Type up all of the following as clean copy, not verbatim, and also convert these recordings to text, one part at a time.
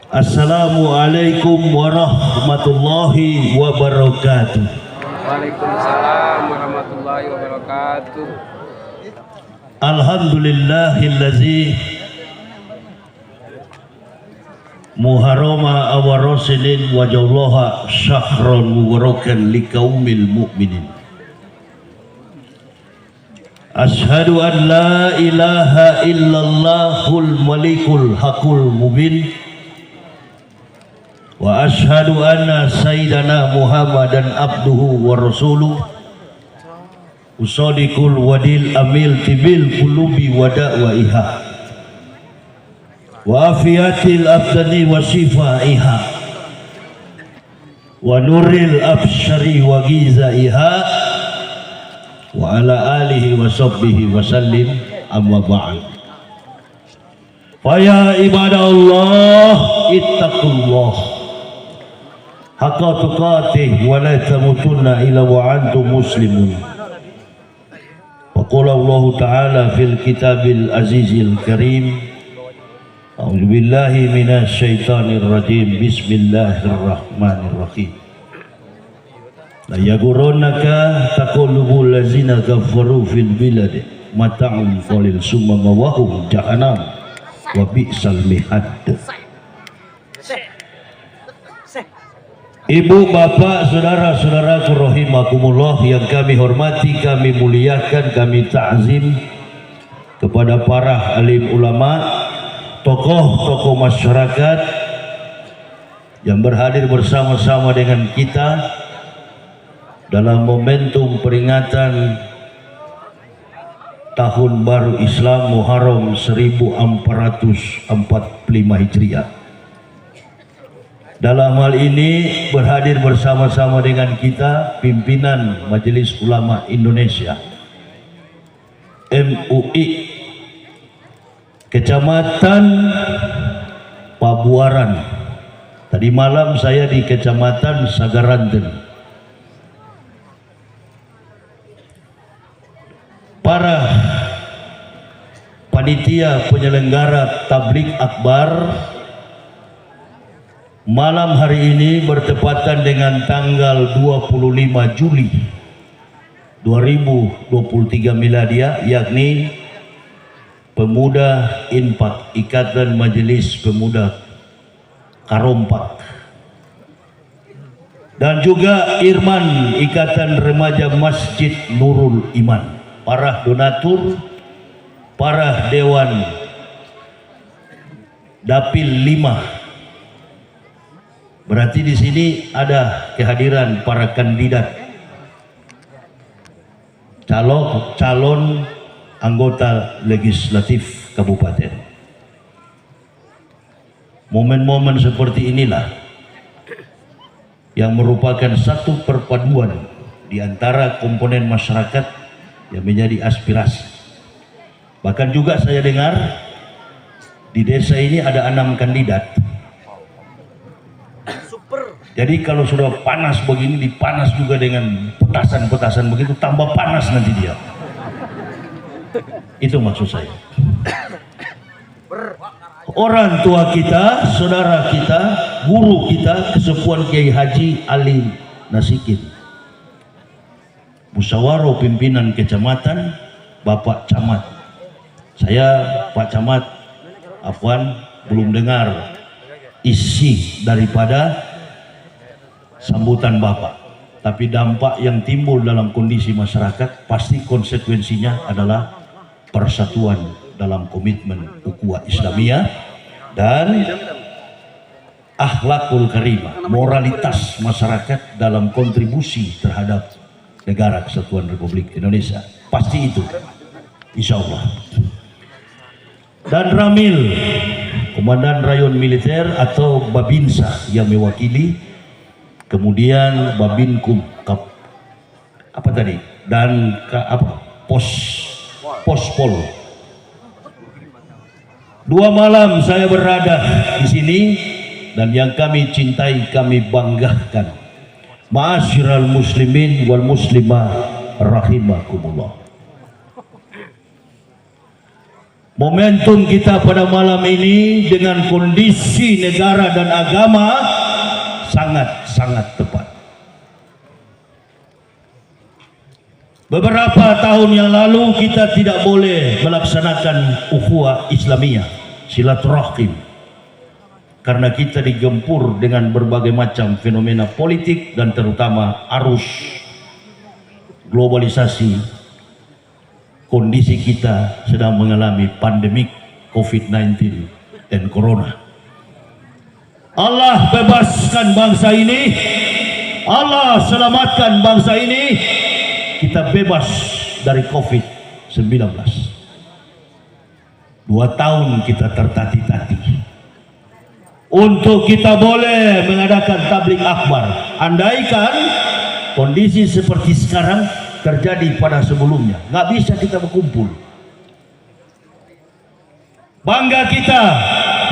Assalamualaikum warahmatullahi wabarakatuh. Waalaikumsalam warahmatullahi wabarakatuh. Alhamdulillahillazi muharrama awarosilin wajallaha syahran mubarakan liqaumil mu'minin. Ashhadu an la ilaha illallahul malikul haqul mubin wa ashhadu anna sayyidana Muhammadan abduhu wa rasuluh usadiqul wadil amil tibil qulubi wa da'waiha wa afiyatil abdani wa shifaiha wa nuril absyari wa gizaiha wa ala alihi wa sahbihi wa sallim amma ba'd. Fa ya ibadallah ittaqullah haqqa tuqatih wa la tamutunna illa wa antum muslimun. Wa qala Allah ta'ala fil kitabil azizil karim a'udzu billahi minasy syaithanir rajim bismillahirrahmanirrahim. La yagurunaka taqallubul ladzina kafaru fil bilad mata'un qalil summa mawahum jahannam wa bi'sal mihad. Ibu, bapak, saudara-saudaraku rahimakumullah yang kami hormati, kami muliakan, kami ta'zim kepada para alim ulama, tokoh-tokoh masyarakat yang berhadir bersama-sama dengan kita dalam momentum peringatan Tahun Baru Islam Muharram 1445 Hijriah. Dalam hal ini berhadir bersama-sama dengan kita pimpinan Majelis Ulama Indonesia MUI Kecamatan Pabuaran. Tadi malam saya di Kecamatan Sagaranten. Para panitia penyelenggara tabligh akbar, malam hari ini bertepatan dengan tanggal 25 Juli 2023 Miladiah, yakni Pemuda Infak Ikatan Majelis Pemuda Karompak dan juga Irman Ikatan Remaja Masjid Nurul Iman, para donatur, para dewan Dapil 5. Berarti di sini ada kehadiran para kandidat calon anggota legislatif kabupaten. Momen-momen seperti inilah yang merupakan satu perpaduan di antara komponen masyarakat yang menjadi aspirasi. Bahkan juga saya dengar di desa ini ada 6 kandidat. Jadi kalau sudah panas begini, dipanas juga dengan petasan-petasan begitu, tambah panas nanti dia. Itu maksud saya. Orang tua kita, saudara kita, guru kita, Kesepuan Kiai Haji Ali Nasikin, musyawarah pimpinan kecamatan, Bapak Camat. Saya Pak Camat, Afwan, belum dengar isi daripada sambutan Bapak, tapi dampak yang timbul dalam kondisi masyarakat pasti konsekuensinya adalah persatuan dalam komitmen ukhuwah Islamiyah dan akhlakul karimah, moralitas masyarakat dalam kontribusi terhadap negara Kesatuan Republik Indonesia. Pasti itu, insya Allah. Dan Ramil, Komandan Rayon Militer atau Babinsa yang mewakili, kemudian Babinkum apa tadi, dan Pospol. 2 malam saya berada di sini dan yang kami cintai, kami banggakan. Ma'asyiral muslimin wal muslimah rahimakumullah. Momentum kita pada malam ini dengan kondisi negara dan agama sangat-sangat tepat. Beberapa tahun yang lalu kita tidak boleh melaksanakan ukhuwah Islamiyah, silaturahim, karena kita digempur dengan berbagai macam fenomena politik dan terutama arus globalisasi. Kondisi kita sedang mengalami pandemik COVID-19 dan Corona. Allah bebaskan bangsa ini, Allah selamatkan bangsa ini, kita bebas dari COVID-19. 2 tahun kita tertati-tati untuk kita boleh mengadakan tabligh akbar. Andaikan kondisi seperti sekarang terjadi pada sebelumnya, nggak bisa kita berkumpul. Bangga kita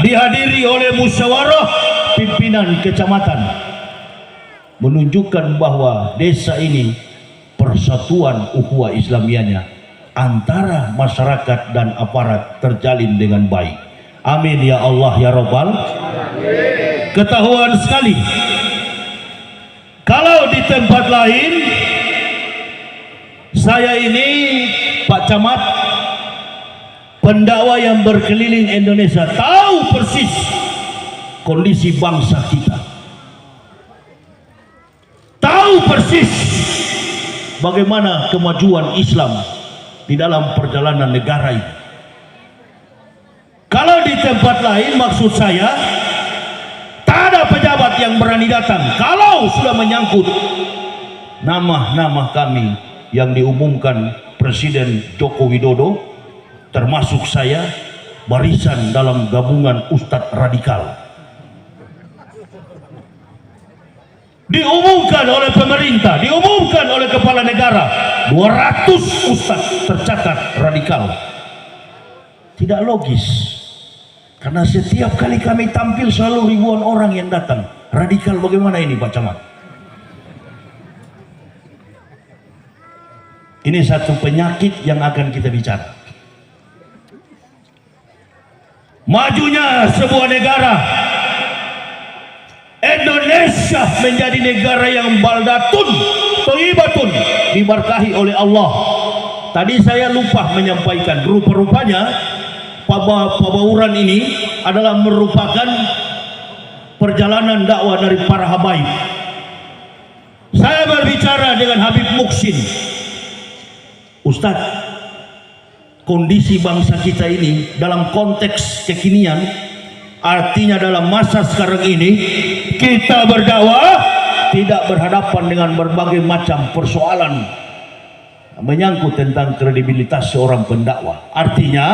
dihadiri oleh musyawarah pimpinan kecamatan, menunjukkan bahwa desa ini persatuan ukhuwah Islamiyahnya antara masyarakat dan aparat terjalin dengan baik. Amin ya Allah ya Rabbal. Ketahuan sekali, kalau di tempat lain, saya ini Pak Camat, pendakwah yang berkeliling Indonesia, tahu persis kondisi bangsa kita, tahu persis bagaimana kemajuan Islam di dalam perjalanan negara ini. Kalau di tempat lain, maksud saya, tak ada pejabat yang berani datang. Kalau sudah menyangkut nama-nama kami yang diumumkan Presiden Joko Widodo, termasuk saya, barisan dalam gabungan Ustadz Radikal, diumumkan oleh pemerintah, diumumkan oleh kepala negara, 200 Ustadz tercatat radikal. Tidak logis, karena setiap kali kami tampil selalu ribuan orang yang datang. Radikal bagaimana ini Pak Camat? Ini satu penyakit yang akan kita bicara. Majunya sebuah negara, Indonesia menjadi negara yang baldatun, thayyibatun, diberkahi oleh Allah. Tadi saya lupa menyampaikan, rupa-rupanya pabauran ini adalah merupakan perjalanan dakwah dari para habaib. Saya berbicara dengan Habib Muksin. Ustadz, kondisi bangsa kita ini dalam konteks kekinian, artinya dalam masa sekarang ini kita berdakwah tidak berhadapan dengan berbagai macam persoalan menyangkut tentang kredibilitas seorang pendakwah. Artinya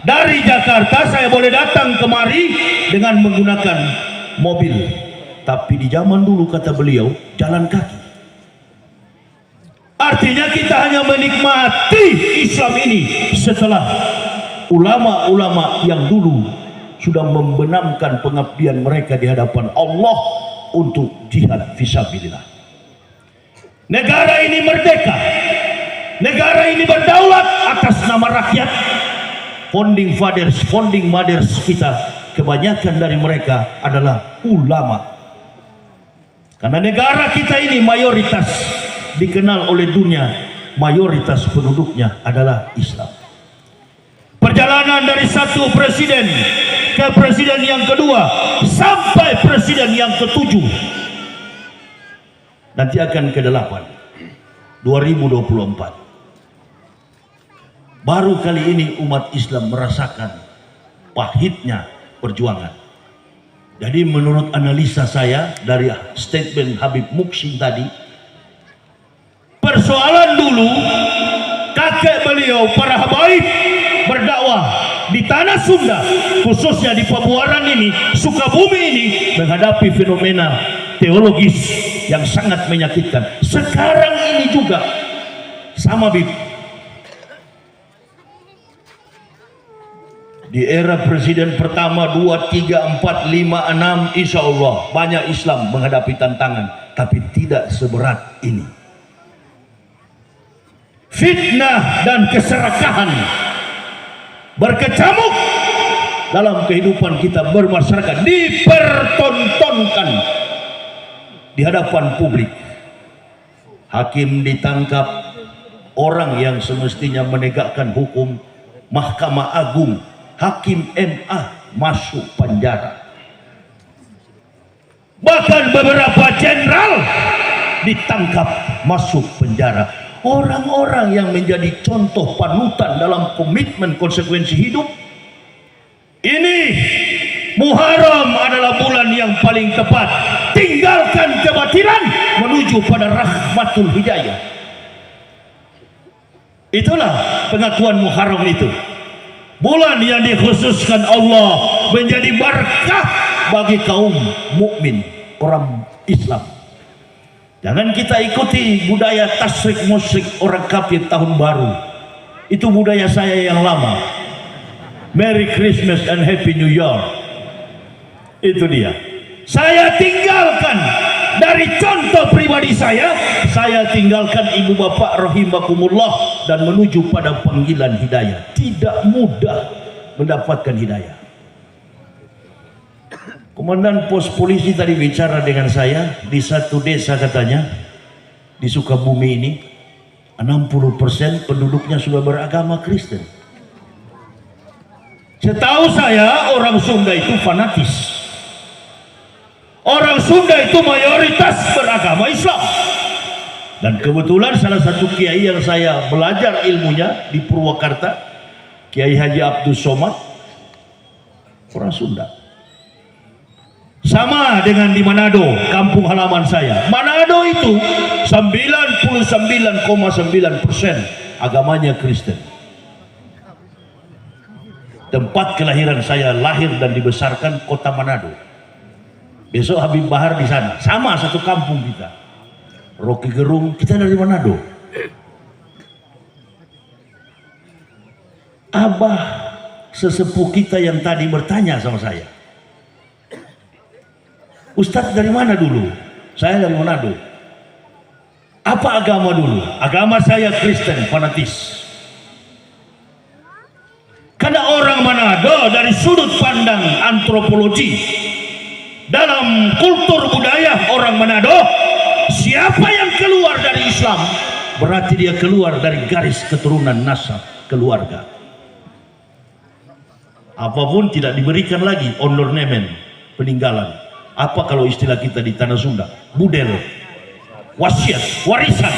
dari Jakarta saya boleh datang kemari dengan menggunakan mobil, tapi di zaman dulu kata beliau jalan kaki. Artinya kita hanya menikmati Islam ini setelah ulama-ulama yang dulu sudah membenamkan pengabdian mereka di hadapan Allah untuk jihad fisabilillah. Negara ini merdeka, negara ini berdaulat atas nama rakyat. Founding fathers, founding mothers kita, kebanyakan dari mereka adalah ulama. Karena negara kita ini mayoritas dikenal oleh dunia, mayoritas penduduknya adalah Islam. Perjalanan dari satu presiden ke presiden yang kedua sampai presiden yang ke-7, nanti akan ke-8, 2024. Baru kali ini umat Islam merasakan pahitnya perjuangan. Jadi menurut analisa saya dari statement Habib Muksin tadi, persoalan dulu kakek beliau para habaib berdakwah di tanah Sunda, khususnya di Pabuaran ini, Sukabumi ini, menghadapi fenomena teologis yang sangat menyakitkan. Sekarang ini juga sama Bib. Di era presiden pertama 2, 3, 4, 5, 6, insya Allah banyak Islam menghadapi tantangan, tapi tidak seberat ini. Fitnah dan keserakahan berkecamuk dalam kehidupan kita bermasyarakat, dipertontonkan di hadapan publik. Hakim ditangkap, orang yang semestinya menegakkan hukum, Mahkamah Agung, Hakim MA masuk penjara. Bahkan beberapa jenderal ditangkap masuk penjara. Orang-orang yang menjadi contoh panutan dalam komitmen konsekuensi hidup. Ini Muharram adalah bulan yang paling tepat. Tinggalkan kebatilan menuju pada rahmatul hidayah. Itulah pengakuan Muharram itu. Bulan yang dikhususkan Allah menjadi berkah bagi kaum mukmin, orang Islam. Jangan kita ikuti budaya tasrik musrik orang kafir tahun baru. Itu budaya saya yang lama. Merry Christmas and Happy New Year. Itu dia. Saya tinggalkan dari contoh pribadi saya tinggalkan ibu bapak rahimakumullah dan menuju pada panggilan hidayah. Tidak mudah mendapatkan hidayah. Komandan pos polisi tadi bicara dengan saya di satu desa, katanya di Sukabumi ini 60% penduduknya sudah beragama Kristen. Setahu saya orang Sunda itu fanatis. Orang Sunda itu mayoritas beragama Islam. Dan kebetulan salah satu kiai yang saya belajar ilmunya di Purwakarta, Kiai Haji Abdul Somad, orang Sunda. Sama dengan di Manado, kampung halaman saya. Manado itu 99,9% agamanya Kristen. Tempat kelahiran saya, lahir dan dibesarkan kota Manado. Besok Habib Bahar di sana, sama satu kampung kita. Rocky Gerung, kita dari Manado. Abah sesepuh kita yang tadi bertanya sama saya, Ustadz dari mana dulu? Saya dari Manado. Apa agama dulu? Agama saya Kristen, fanatis. Karena orang Manado dari sudut pandang antropologi, dalam kultur budaya orang Manado, siapa yang keluar dari Islam berarti dia keluar dari garis keturunan nasab keluarga. Apapun tidak diberikan lagi ornamen peninggalan. Apa kalau istilah kita di tanah Sunda? Budel, wasiat, warisan.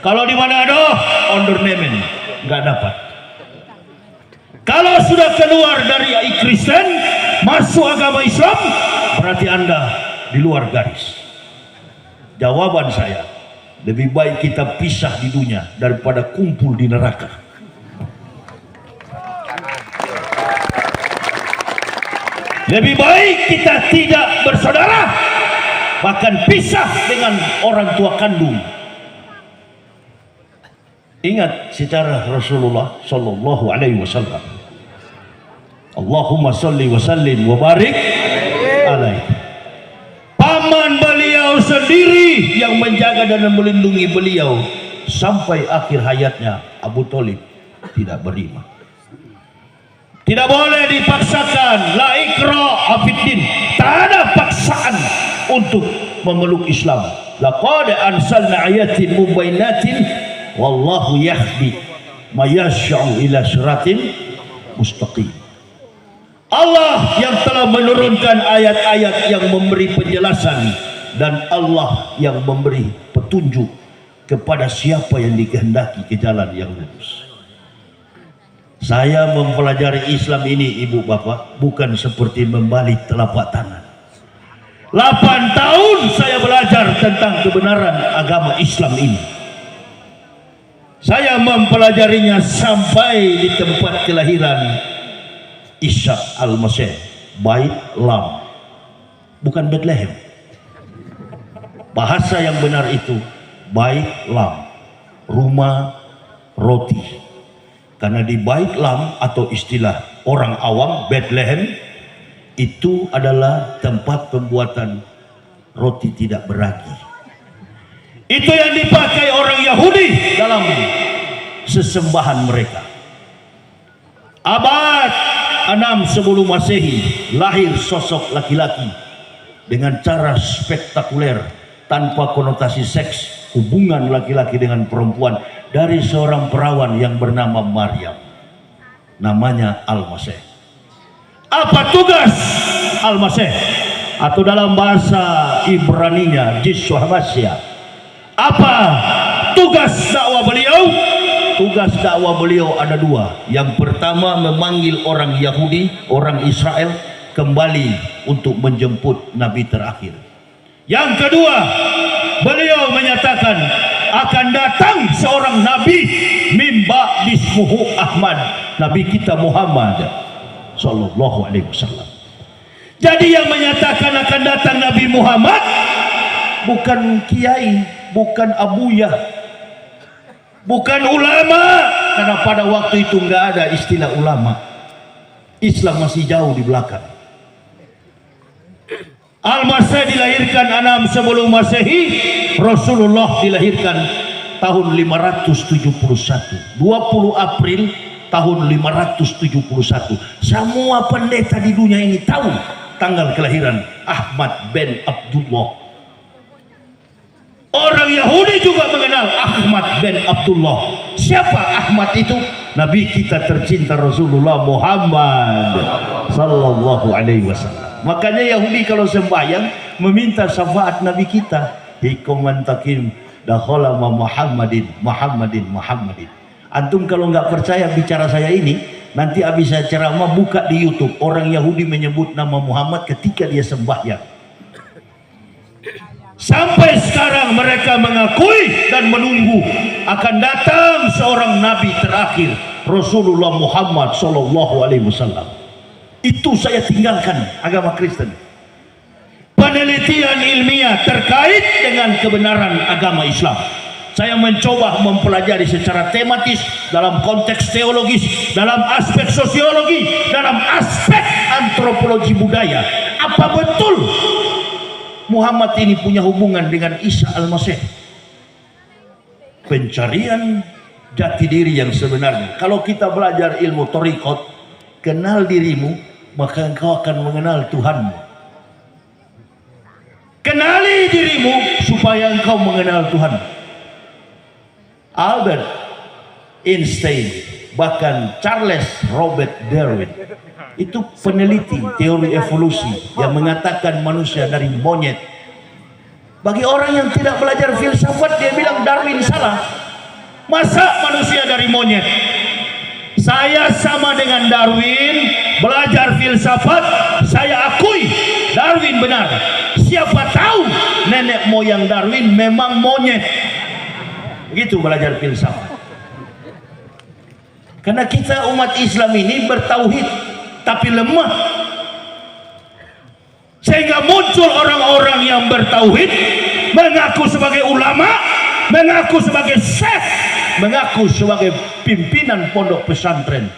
Kalau di Manado, ornamen nggak dapat. Kalau sudah keluar dari Kristen, masuk agama Islam, berarti Anda di luar garis. Jawaban saya, lebih baik kita pisah di dunia daripada kumpul di neraka. Lebih baik kita tidak bersaudara, bahkan pisah dengan orang tua kandung. Ingat secara Rasulullah Sallallahu Alaihi Wasallam, Allahumma salli wa sallim wa barik alaihi. Paman beliau sendiri yang menjaga dan melindungi beliau sampai akhir hayatnya, Abu Thalib, tidak beriman. Tidak boleh dipaksakan, la ikraha fiddin. Tak ada paksaan untuk memeluk Islam. Laqad anzalna ayatin mubayyinatin wallahu yahdi may yasha'u ila siratin mustaqim. Allah yang telah menurunkan ayat-ayat yang memberi penjelasan, dan Allah yang memberi petunjuk kepada siapa yang dikehendaki ke jalan yang lurus. Saya mempelajari Islam ini, ibu bapak, bukan seperti membalik telapak tangan. 8 tahun saya belajar tentang kebenaran agama Islam ini. Saya mempelajarinya sampai di tempat kelahiran Isa al-Masih, Bait Lam, bukan Bethlehem. Bahasa yang benar itu Bait Lam, rumah roti. Karena di Bait Lam atau istilah orang awam Bethlehem itu adalah tempat pembuatan roti tidak beragi. Itu yang dipakai orang Yahudi dalam sesembahan mereka. Abad 6 sebelum Masehi lahir sosok laki-laki dengan cara spektakuler tanpa konotasi seks, hubungan laki-laki dengan perempuan dari seorang perawan yang bernama Maryam, namanya Al-Masih. Apa tugas Al-Masih atau dalam bahasa Ibraninya Yeshua Mashiach? Apa tugas dakwah beliau? Tugas dakwah beliau ada dua. Yang pertama, memanggil orang Yahudi, orang Israel kembali untuk menjemput Nabi terakhir. Yang kedua, beliau menyatakan akan datang seorang Nabi mimba dismuhu Ahmad, Nabi kita Muhammad Sallallahu Alaihi Wasallam. Jadi yang menyatakan akan datang Nabi Muhammad bukan kiai, bukan abuyah, bukan ulama, karena pada waktu itu nggak ada istilah ulama. Islam masih jauh di belakang. Al-Masih dilahirkan 6 sebelum Masehi, Rasulullah dilahirkan tahun 571, 20 April tahun 571. Semua pendeta di dunia ini tahu tanggal kelahiran Ahmad bin Abdullah. Orang Yahudi juga mengenal Ahmad bin Abdullah. Siapa Ahmad itu? Nabi kita tercinta Rasulullah Muhammad Sallallahu Alaihi Wasallam. Makanya Yahudi kalau sembahyang meminta syafaat Nabi kita. Hikoman takim dakhala Muhammadin Muhammadin Muhammadin. Antum kalau nggak percaya bicara saya ini, nanti habis saya ceramah buka di YouTube. Orang Yahudi menyebut nama Muhammad ketika dia sembahyang. Sampai sekarang mereka mengakui dan menunggu akan datang seorang Nabi terakhir, Rasulullah Muhammad Sallallahu Alaihi Wasallam. Itu saya tinggalkan agama Kristen. Penelitian ilmiah terkait dengan kebenaran agama Islam. Saya mencoba mempelajari secara tematis, dalam konteks teologis, dalam aspek sosiologi, dalam aspek antropologi budaya. Apa betul Muhammad ini punya hubungan dengan Isa Al-Masih? Pencarian jati diri yang sebenarnya. Kalau kita belajar ilmu thariqat, kenal dirimu, maka engkau akan mengenal Tuhanmu. Kenali dirimu supaya engkau mengenal Tuhan. Albert Einstein, bahkan Charles Robert Darwin, itu peneliti teori evolusi yang mengatakan manusia dari monyet. Bagi orang yang tidak belajar filsafat, dia bilang Darwin salah. Masa manusia dari monyet? Saya sama dengan Darwin, belajar filsafat, saya akui Darwin benar. Siapa tahu nenek moyang Darwin memang monyet. Begitu belajar filsafat. Karena kita umat Islam ini bertauhid tapi lemah, sehingga muncul orang-orang yang bertauhid, mengaku sebagai ulama, mengaku sebagai syekh, mengaku sebagai pimpinan pondok pesantren.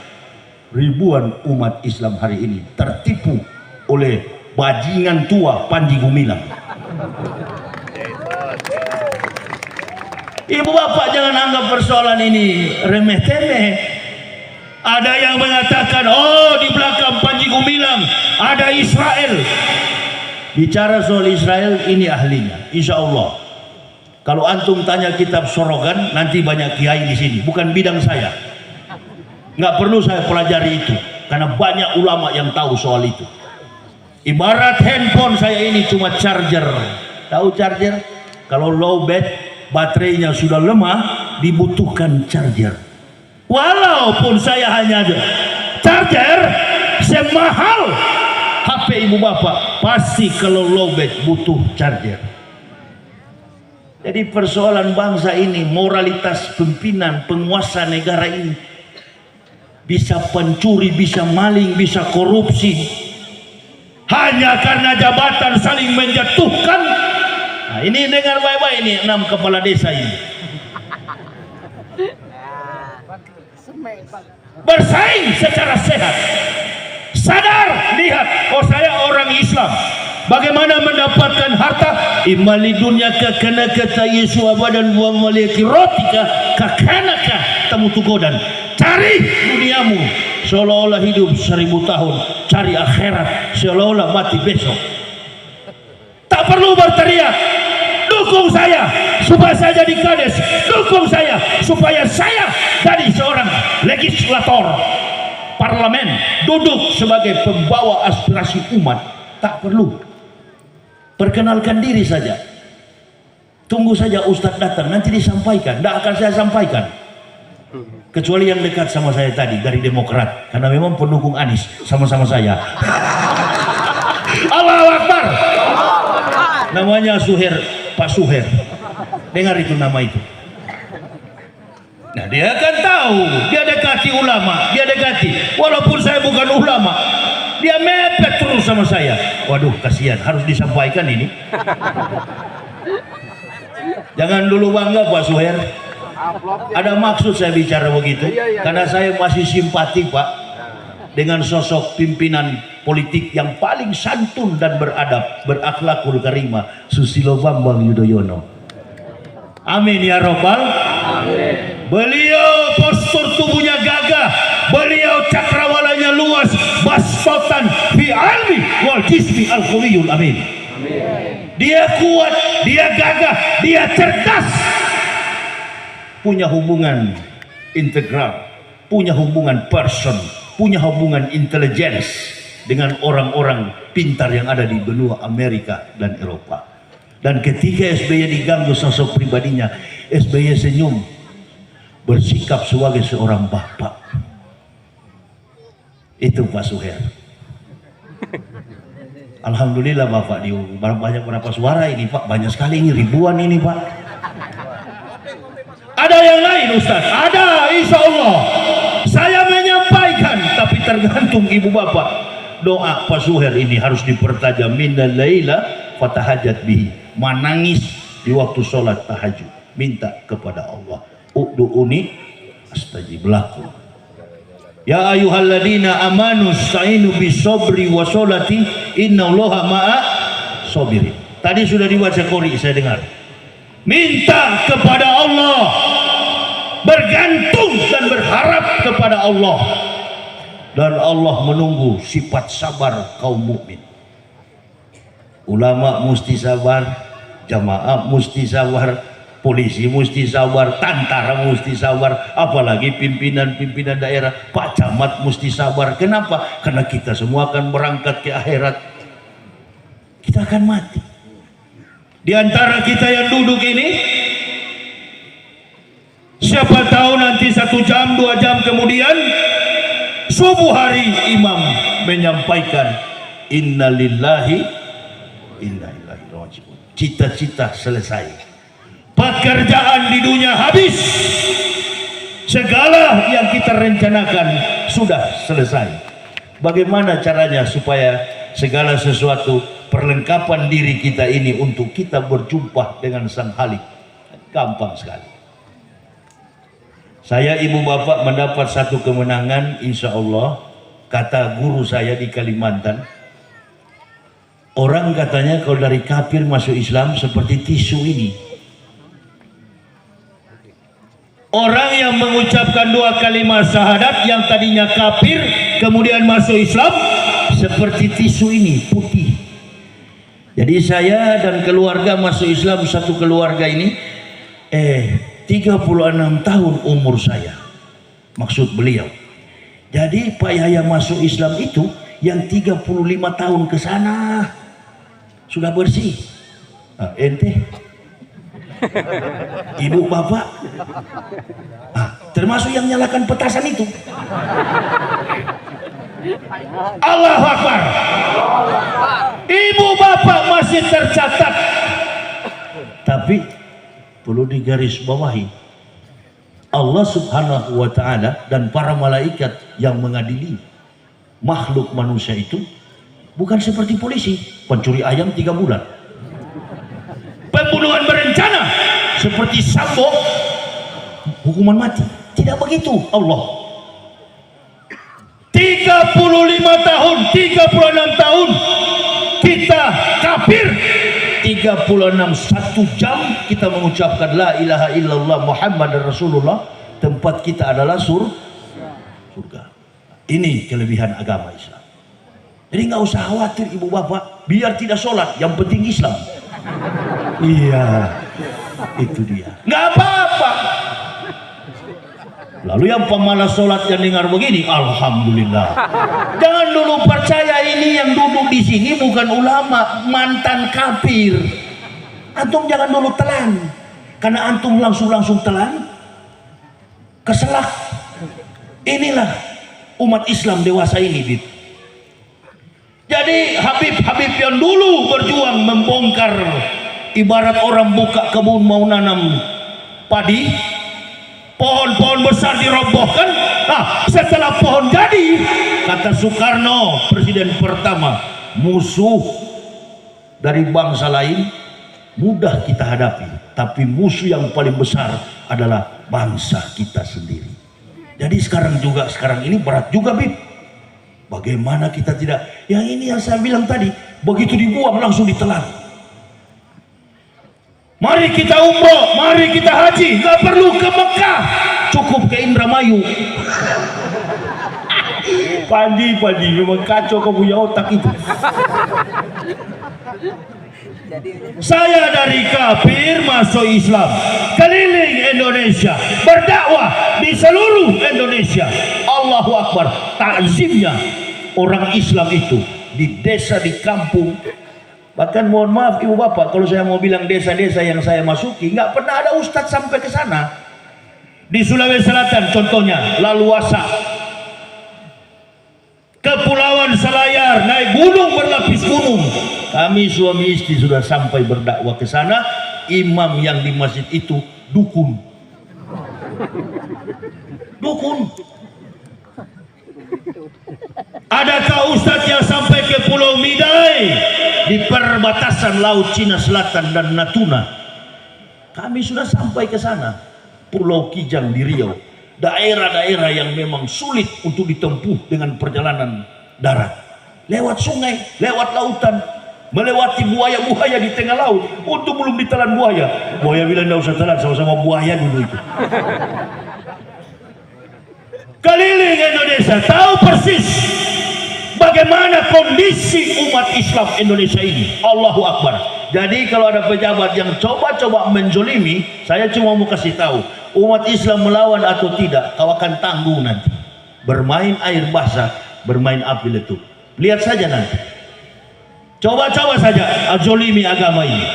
Ribuan umat Islam hari ini tertipu oleh bajingan tua Panji Gumilang. Ibu bapak jangan anggap persoalan ini remeh-temeh. Ada yang mengatakan, oh di belakang Panji Gumilang ada Israel. Bicara soal Israel, ini ahlinya, insya Allah. Kalau antum tanya kitab Sorogan, nanti banyak kiai di sini. Bukan bidang saya. Nggak perlu saya pelajari itu, karena banyak ulama yang tahu soal itu. Ibarat handphone saya ini cuma charger. Tahu charger? Kalau low bat, baterainya sudah lemah, dibutuhkan charger. Walaupun saya hanya ada charger semahal HP ibu bapak, pasti kalau low bat butuh charger. Jadi persoalan bangsa ini, moralitas pimpinan penguasa negara ini, bisa pencuri, bisa maling, bisa korupsi, hanya karena jabatan saling menjatuhkan. Nah, ini dengar baik-baik ini 6 kepala desa ini. Bersaing secara sehat. Sadar, lihat, oh saya orang Islam. Bagaimana mendapatkan harta? Imali dunia kakana kata Yesus abadan wa maliki rotika kakanaka tamutugodan. cari duniamu seolah-olah hidup 1000 tahun, cari akhirat seolah-olah mati besok. Tak perlu berteriak, dukung saya supaya saya jadi kades, dukung saya supaya saya jadi seorang legislator parlemen, duduk sebagai pembawa aspirasi umat. Tak perlu. Perkenalkan diri saja, tunggu saja Ustadz datang, nanti disampaikan. Tidak akan saya sampaikan kecuali yang dekat sama saya tadi dari Demokrat, karena memang pendukung Anies sama-sama saya. Allahu Akbar. Namanya Suher, Pak Suher. Dengar itu nama itu. Nah, dia akan tahu, dia dekati ulama, dia dekati. Walaupun saya bukan ulama, dia mepet terus sama saya. Waduh, kasihan, harus disampaikan ini. Jangan dulu bangga Pak Suher. Ada maksud saya bicara begitu, karena saya masih simpati Pak dengan sosok pimpinan politik yang paling santun dan beradab, berakhlakul karimah, Susilo Bambang Yudhoyono. Amin ya robbal. Amin. Beliau postur tubuhnya gagah, beliau cakrawalanya luas, bastotan fi almi wal jismi al qawiyul amin. Dia kuat, dia gagah, dia cerdas, punya hubungan integral, punya hubungan person, punya hubungan intelligence dengan orang-orang pintar yang ada di benua Amerika dan Eropa. Dan ketika SBY diganggu sosok pribadinya, SBY senyum, bersikap sebagai seorang bapak. Itu Pak Suher. Alhamdulillah Bapak, di banyak berapa suara ini Pak, banyak sekali ini, ribuan ini Pak. Ada yang lain Ustaz? Ada, insya Allah. Saya menyampaikan, tapi tergantung ibu bapak. Doa Pak Suher ini harus dipertajam. Minal laila fatahajat bihi. Menangis di waktu sholat tahajud. Minta kepada Allah. U'du'uni astajib lakum. Ya ayyuhalladzina amanu sta'inu bisobri wa sholati innallaha ma'a sobirin. Tadi sudah dibaca qori, saya dengar. Minta kepada Allah, bergantung dan berharap kepada Allah, dan Allah menunggu sifat sabar kaum mukmin. Ulama mesti sabar, jamaah mesti sabar, polisi mesti sabar, tentara mesti sabar, apalagi pimpinan-pimpinan daerah, Pak Camat mesti sabar. Kenapa? Karena kita semua akan berangkat ke akhirat, kita akan mati. Di antara kita yang duduk ini, siapa tahu nanti 1 jam 2 jam kemudian subuh hari imam menyampaikan innalillahi inna ilaihi raji'un. Cita-cita selesai, pekerjaan di dunia habis, segala yang kita rencanakan sudah selesai. Bagaimana caranya supaya segala sesuatu, perlengkapan diri kita ini untuk kita berjumpa dengan Sang Halik? Gampang sekali. Saya ibu bapak mendapat satu kemenangan, insya Allah. Kata guru saya di Kalimantan, orang katanya kalau dari kafir masuk Islam seperti tisu ini. Orang yang mengucapkan 2 kalimat syahadat yang tadinya kafir kemudian masuk Islam seperti tisu ini, putih. Jadi saya dan keluarga masuk Islam, satu keluarga ini 36 tahun umur saya, maksud beliau. Jadi Pak Yahya masuk Islam itu yang 35 tahun ke sana sudah bersih. Ente ibu bapak termasuk yang nyalakan petasan itu. Allahu Akbar. Ibu bapak masih tercatat. Tapi perlu digarisbawahi, Allah Subhanahu wa ta'ala dan para malaikat yang mengadili makhluk manusia itu bukan seperti polisi, pencuri ayam 3 bulan, pembunuhan berencana seperti Sambo hukuman mati. Tidak begitu Allah. 35 tahun, 36 tahun kita kafir, 36 1 jam kita mengucapkan la ilaha illallah Muhammad Rasulullah. Tempat kita adalah Ini kelebihan agama Islam. Jadi nggak usah khawatir ibu bapak, biar tidak sholat, yang penting Islam. Iya, itu dia. Nggak apa-apa. Lalu yang pemalas sholat yang dengar begini, alhamdulillah. Jangan dulu percaya ini yang duduk di sini bukan ulama, mantan kafir. Antum jangan dulu telan, karena antum langsung telan, keselak. Inilah umat Islam dewasa ini, Bib. Jadi Habib-habib yang dulu berjuang membongkar, ibarat orang buka kebun mau nanam padi, pohon-pohon besar dirobohkan. Nah, setelah pohon jadi, kata Soekarno, presiden pertama, musuh dari bangsa lain mudah kita hadapi, tapi musuh yang paling besar adalah bangsa kita sendiri. Jadi sekarang ini berat juga, Bib. Bagaimana kita tidak, yang ini yang saya bilang tadi, begitu dibuang langsung ditelan. Mari kita umroh, mari kita haji, nggak perlu ke Mekah, cukup ke Indramayu. Panji memang kacau kau punya otak itu. Saya dari kafir masuk Islam, keliling Indonesia, berdakwah di seluruh Indonesia. Allahu Akbar, takzimnya orang Islam itu di desa, di kampung. Bahkan mohon maaf ibu bapak, kalau saya mau bilang desa-desa yang saya masuki, nggak pernah ada ustadz sampai ke sana. Di Sulawesi Selatan contohnya, Laluasa, Kepulauan Selayar, naik gunung berlapis gunung. Kami suami istri sudah sampai berdakwah ke sana. Imam yang di masjid itu dukun. Adakah ustadz yang sampai ke Pulau Midai di perbatasan Laut Cina Selatan dan Natuna? Kami sudah sampai ke sana. Pulau Kijang di Riau, daerah-daerah yang memang sulit untuk ditempuh dengan perjalanan darat, lewat sungai, lewat lautan, melewati buaya-buaya di tengah laut. Untuk belum ditelan buaya bilang tidak usah telan, sama-sama buaya dulu itu. Keliling Indonesia, tahu persis bagaimana kondisi umat Islam Indonesia ini. Allahu Akbar. Jadi kalau ada pejabat yang coba-coba menjolimi, saya cuma mau kasih tahu, umat Islam melawan atau tidak, kau akan tanggung nanti. Bermain air basah, bermain api letup. Lihat saja nanti. Coba-coba saja jolimi agama ini.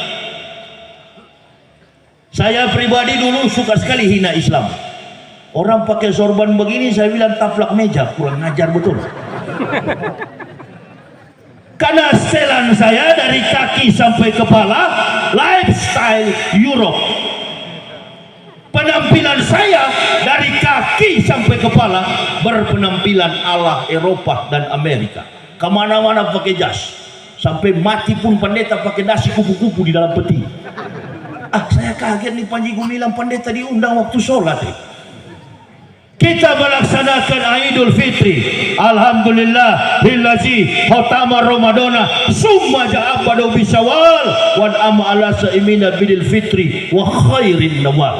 Saya pribadi dulu suka sekali hina Islam. Orang pakai sorban begini, saya bilang taplak meja, kurang ajar betul. Karena setelan saya dari kaki sampai kepala lifestyle Europe. Penampilan saya dari kaki sampai kepala berpenampilan ala Eropa dan Amerika. Kemana-mana pakai jas. Sampai mati pun pendeta pakai dasi kupu-kupu di dalam peti. Saya kaget nih Panji Gumilang, pendeta diundang waktu sholat. Kita melaksanakan Idul Fitri. Alhamdulillah billazi khatama Ramadana summa ja'abadu bisawal wa amma ala sa'imina bidil fitri wa khairin nawal.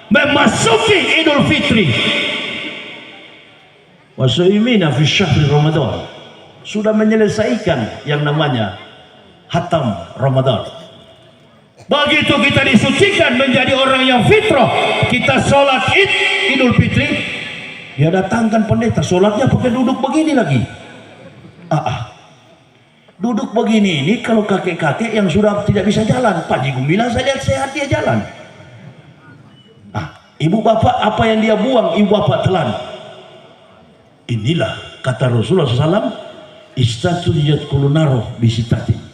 Memasuki Idul Fitri wa sa'imina fi syahri Ramadan, sudah menyelesaikan yang namanya hatam Ramadan. Begitu kita disucikan menjadi orang yang fitrah, kita sholat Idul Fitri, dia datangkan pendeta, sholatnya pakai duduk begini lagi. Duduk begini ini kalau kakek-kakek yang sudah tidak bisa jalan. Panji Gumilang saya lihat sehat dia jalan. Ibu bapak apa yang dia buang, ibu bapak telan. Inilah kata Rasulullah SAW, istatujat kulunaroh bisitati.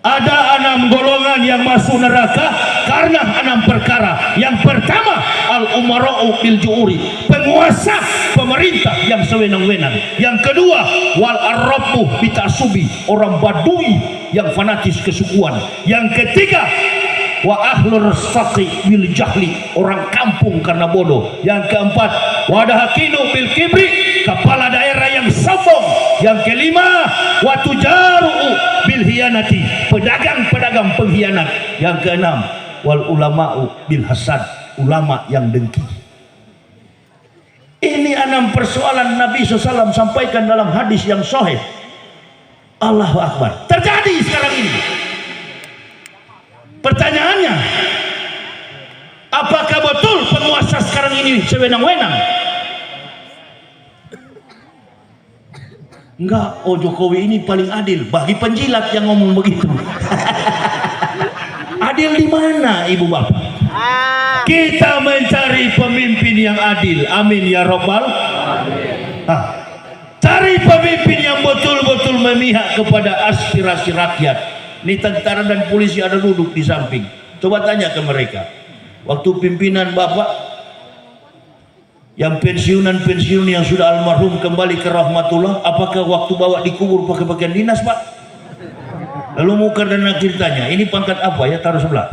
Ada 6 golongan yang masuk neraka karena 6 perkara. Yang pertama, al-umara'u bil ju'uri, penguasa pemerintah yang sewenang-wenang. Yang kedua, wal arrabu bitasubi, orang badui yang fanatis kesukuan. Yang ketiga, wa ahlur saqi bil jahli, orang kampung karena bodoh. Yang keempat, wadahakinu bil kibri, kepala daerah yang sombong. Yang kelima, wa tujaru bil hiyanati, pedagang-pedagang pengkhianat. Yang keenam, wal ulama'u bil hasad, ulama yang dengki. Ini 6 dengan persoalan Nabi SAW sampaikan dalam hadis yang sahih. Allahu Akbar. Terjadi sekarang ini. Pertanyaannya, apakah betul penguasa sekarang ini sewenang-wenang? Enggak, oh Jokowi ini paling adil. Bagi penjilat yang ngomong begitu. Adil di mana, Ibu Bapak? Kita mencari pemimpin yang adil. Amin ya Rabbal. Cari pemimpin yang betul-betul memihak kepada aspirasi rakyat. Ini tentara dan polisi ada duduk di samping. Coba tanya ke mereka. Waktu pimpinan Bapak yang pensiun yang sudah almarhum kembali ke rahmatullah, apakah waktu bawa dikubur pakai pakaian dinas, Pak? Lalu mukar dan nakir tanya, ini pangkat apa ya? Taruh sebelah.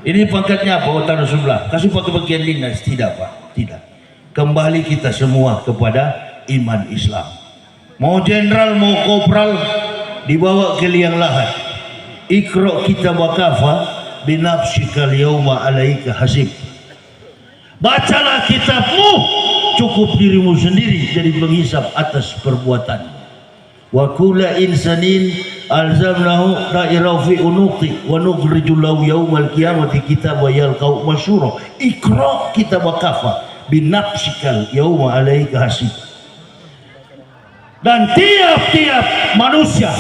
Ini pangkatnya apa? Oh, taruh sebelah. Kasih pakai pakaian dinas? Tidak, Pak. Tidak. Kembali kita semua kepada iman Islam. Mau jenderal, mau kopral, dibawa ke liang lahat. Iqra kitabaka kafa binafsikal yauma alaika hasib. Bacalah kitabmu, cukup dirimu sendiri jadi penghisap atas perbuatan. Wa kulla insanin alzamnahu ta'irahu fi unuqi wa nukhrijul lahu yaumal qiyamati kitaban yalqahu masyura. Iqra kitabaka kafa binafsikal yauma alaika hasib. Dan tiap-tiap manusia,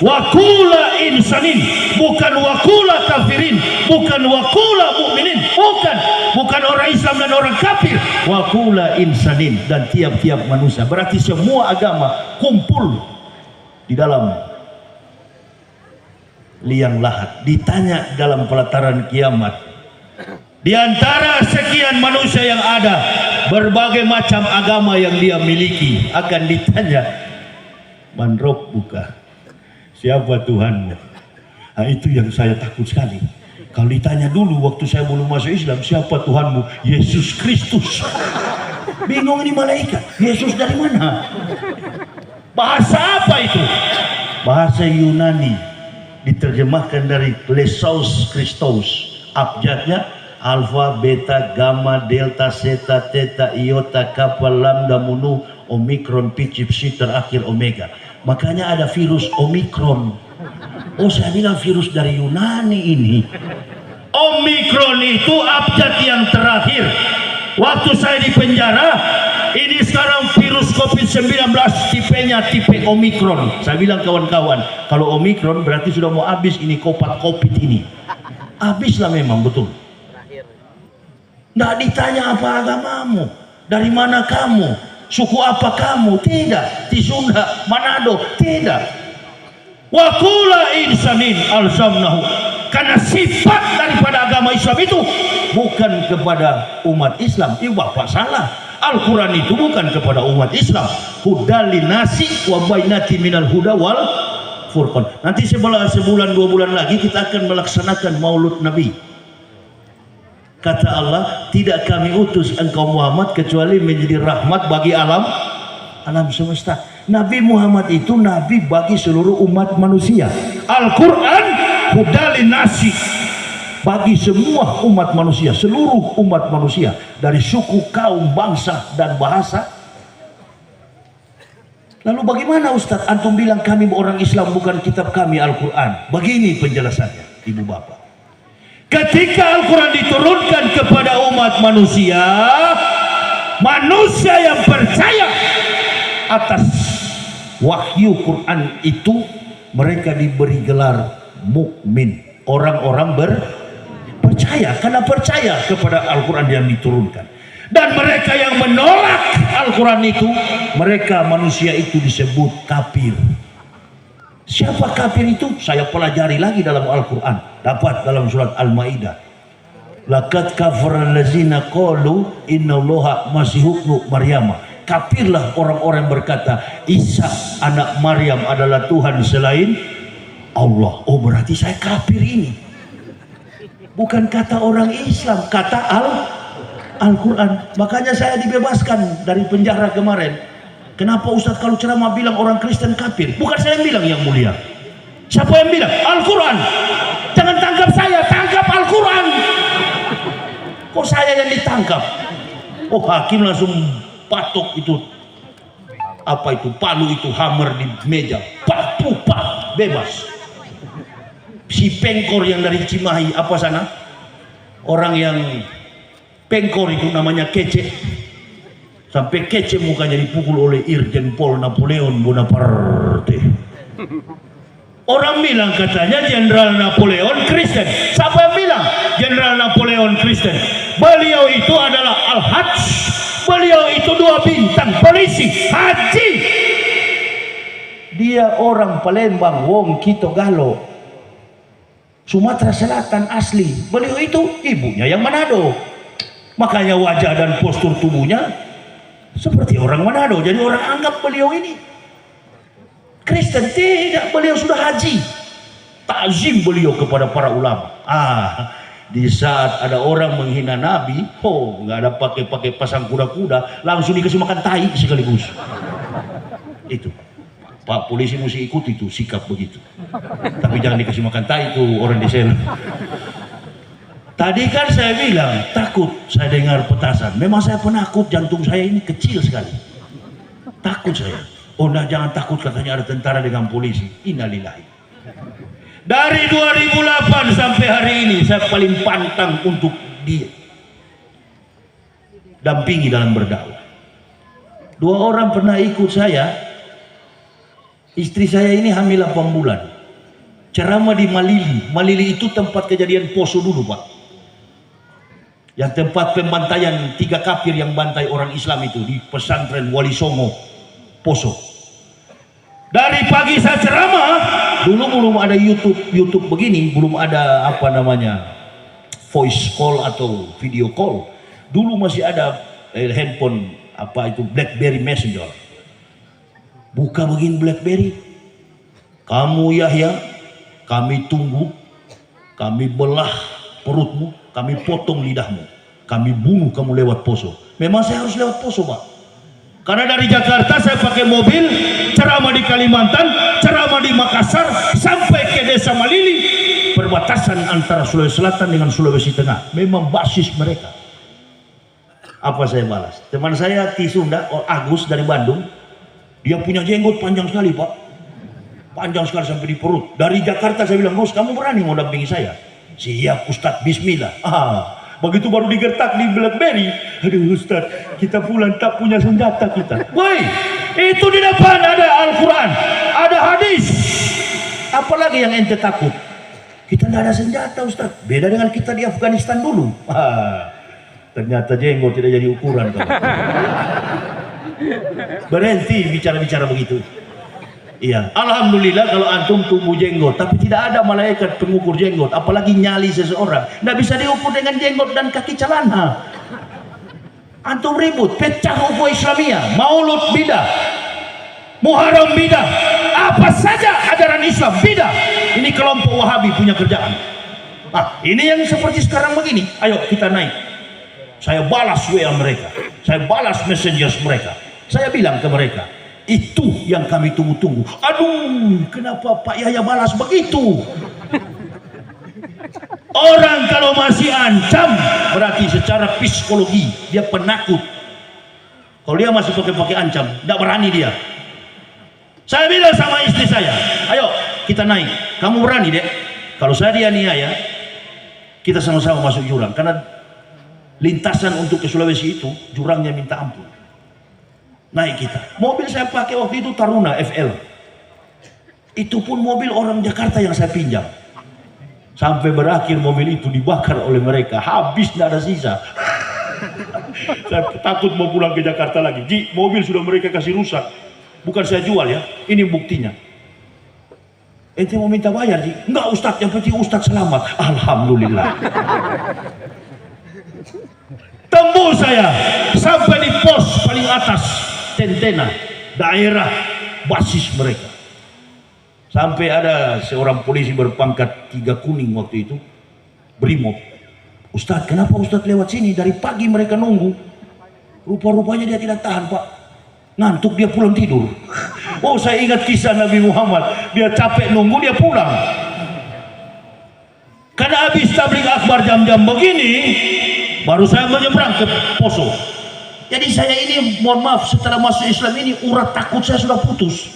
wakula insanin, bukan wakula kafirin, bukan wakula mukminin, bukan orang Islam dan orang kafir, wakula insanin, dan tiap-tiap manusia. Berarti semua agama kumpul di dalam liang lahat. Ditanya dalam pelataran kiamat, di antara sekian manusia yang ada, berbagai macam agama yang dia miliki, akan ditanya, man rabbuka, siapa Tuhanmu? Nah, itu yang saya takut sekali. Kalau ditanya dulu waktu saya belum masuk Islam, siapa Tuhanmu? Yesus Kristus. Bingung ini malaikat, Yesus dari mana? Bahasa apa itu? Bahasa Yunani, diterjemahkan dari Lesos Christos. Abjadnya alfa, beta, gamma, delta, zeta, theta, iota, kappa, lambda, munu, omikron, pi, psi, terakhir omega. Makanya ada virus omikron. Oh, saya bilang virus dari Yunani ini. Omikron itu abjad yang terakhir. Waktu saya di penjara, ini sekarang virus COVID-19 tipenya tipe omikron. Saya bilang kawan-kawan, kalau omikron berarti sudah mau habis ini COVID ini. Habislah memang, betul. Tidak ditanya apa agamamu, dari mana kamu, suku apa kamu, tidak. Di Sunda, Manado, tidak. Wa kula insanin alzamnahu, karena sifat daripada agama Islam itu bukan kepada umat Islam. Bapak salah. Al-Quran itu bukan kepada umat Islam. Hudalin nasi wa bainati minal huda wal furqan. Nanti sebulan 2 bulan lagi kita akan melaksanakan Maulud Nabi. Kata Allah, tidak kami utus engkau Muhammad kecuali menjadi rahmat bagi alam semesta. Nabi Muhammad itu nabi bagi seluruh umat manusia. Al-Quran hudalin nasi, bagi semua umat manusia, seluruh umat manusia, dari suku, kaum, bangsa, dan bahasa. Lalu bagaimana Ustadz antum bilang kami orang Islam bukan kitab kami Al-Quran? Begini penjelasannya, Ibu Bapak. Ketika Al-Quran diturunkan kepada umat manusia, manusia yang percaya atas wahyu Quran itu, mereka diberi gelar mukmin, orang-orang percaya, karena percaya kepada Al-Quran yang diturunkan. Dan mereka yang menolak Al-Quran itu, mereka manusia itu disebut kafir. Siapa kafir itu? Saya pelajari lagi dalam Al-Quran. Dapat dalam surat Al-Ma'idah. Laqad kafara allazina qalu innallaha masihun Maryam. Kafirlah orang-orang berkata Isa anak Maryam adalah Tuhan selain Allah. Oh, berarti saya kafir ini. Bukan kata orang Islam, kata Al-Quran. Makanya saya dibebaskan dari penjara kemarin. Kenapa Ustadz kalau ceramah bilang orang Kristen kafir? Bukan saya yang bilang, yang mulia. Siapa yang bilang? Al-Quran. Jangan tangkap saya, tangkap Al-Quran. Kok saya yang ditangkap? Oh, hakim langsung patok itu apa itu palu itu hammer di meja, pak pupak bebas. Si pengkor yang dari Cimahi apa sana, orang yang pengkor itu namanya Kece, sampai Kece mukanya dipukul oleh Irjen Pol Napoleon Bonaparte. Orang bilang katanya Jenderal Napoleon Kristen. Siapa yang bilang Jenderal Napoleon Kristen? Beliau itu adalah Al-Hajj. Beliau itu 2 bintang polisi haji. Dia orang Palembang, Wong Kito Galo, Sumatera Selatan asli. Beliau itu ibunya yang Manado. Makanya wajah dan postur tubuhnya seperti orang Manado. Jadi orang anggap beliau ini Kristen. Tidak, beliau sudah haji. Takzim beliau kepada para ulama. Di saat ada orang menghina Nabi, nggak ada pakai pasang kuda-kuda, langsung dikasih makan tai sekaligus. Itu Pak polisi mesti ikut itu sikap begitu. Tapi jangan dikasih makan tai itu orang di sana. Tadi kan saya bilang takut saya dengar petasan. Memang saya penakut, jantung saya ini kecil sekali. Takut saya. Oh nah, jangan takut katanya ada tentara dengan polisi. Innalillahi. Dari 2008 sampai hari ini saya paling pantang untuk dia dampingi dalam berdakwah. 2 orang pernah ikut saya. Istri saya ini hamil 8 bulan. Ceramah di Malili. Malili itu tempat kejadian Poso dulu, Pak. Yang tempat pembantaian 3 kafir yang bantai orang Islam itu di pesantren Wali Songo, Poso. Dari pagi saya ceramah, dulu belum ada YouTube begini, belum ada apa namanya voice call atau video call. Dulu masih ada handphone apa itu BlackBerry Messenger. Buka begini BlackBerry. Kamu Yahya, kami tunggu, kami belah perutmu, kami potong lidahmu, kami bunuh kamu lewat Poso. Memang saya harus lewat Poso, Pak. Karena dari Jakarta saya pakai mobil, ceramah di Kalimantan, ceramah di Makassar, sampai ke desa Malili, perbatasan antara Sulawesi Selatan dengan Sulawesi Tengah. Memang basis mereka. Apa saya balas? Teman saya di Sunda, Agus dari Bandung, dia punya jenggot panjang sekali, Pak. Panjang sekali sampai di perut. Dari Jakarta saya bilang, Gus, kamu berani mau dampingi saya? Siap Ustadz, bismillah. Begitu baru digertak di BlackBerry, aduh Ustaz, kita pulang tak punya senjata kita. Woi, itu di depan ada Al-Quran, ada hadis. Apalagi yang ente takut? Kita tidak ada senjata, Ustaz. Beda dengan kita di Afghanistan dulu. Ternyata jenggot tidak jadi ukuran. Berhenti bicara-bicara begitu. Iya, alhamdulillah kalau antum tumbuh jenggot, tapi tidak ada malaikat pengukur jenggot, apalagi nyali seseorang. Tidak bisa diukur dengan jenggot dan kaki celana. Antum ribut, pecah ukhuwah Islamiyah, Maulud bidah, Muharram bidah, apa saja ajaran Islam bidah. Ini kelompok Wahabi punya kerjaan. Ini yang seperti sekarang begini. Ayo kita naik. Saya balas WA mereka, saya balas messengers mereka. Saya bilang ke mereka, itu yang kami tunggu-tunggu. Aduh, kenapa Pak Yahya balas begitu? Orang kalau masih ancam, berarti secara psikologi dia penakut. Kalau dia masih pakai ancam, tidak berani dia. Saya bilang sama istri saya, ayo kita naik. Kamu berani dek? Kalau saya dianiaya, kita sama-sama masuk jurang. Karena lintasan untuk ke Sulawesi itu jurangnya minta ampun. Naik kita. Mobil saya pakai waktu itu Taruna FL. Itu pun mobil orang Jakarta yang saya pinjam. Sampai berakhir mobil itu dibakar oleh mereka. Habis, tidak ada sisa. Saya takut mau pulang ke Jakarta lagi. Ji, mobil sudah mereka kasih rusak. Bukan saya jual ya. Ini buktinya. Ente mau minta bayar, Ji? Enggak Ustadz, yang penting Ustadz selamat. Alhamdulillah. Tembus saya sampai di pos paling atas. Tentena, daerah basis mereka. Sampai ada seorang polisi berpangkat 3 kuning waktu itu, Brimob. Ustadz, kenapa Ustadz lewat sini? Dari pagi mereka nunggu. Rupa-rupanya dia tidak tahan, Pak. Ngantuk, dia pulang tidur. Oh, saya ingat kisah Nabi Muhammad. Dia capek nunggu, dia pulang. Karena habis tabligh akbar jam-jam begini, baru saya menyeberang ke Poso. Jadi saya ini mohon maaf, setelah masuk Islam ini urat takut saya sudah putus.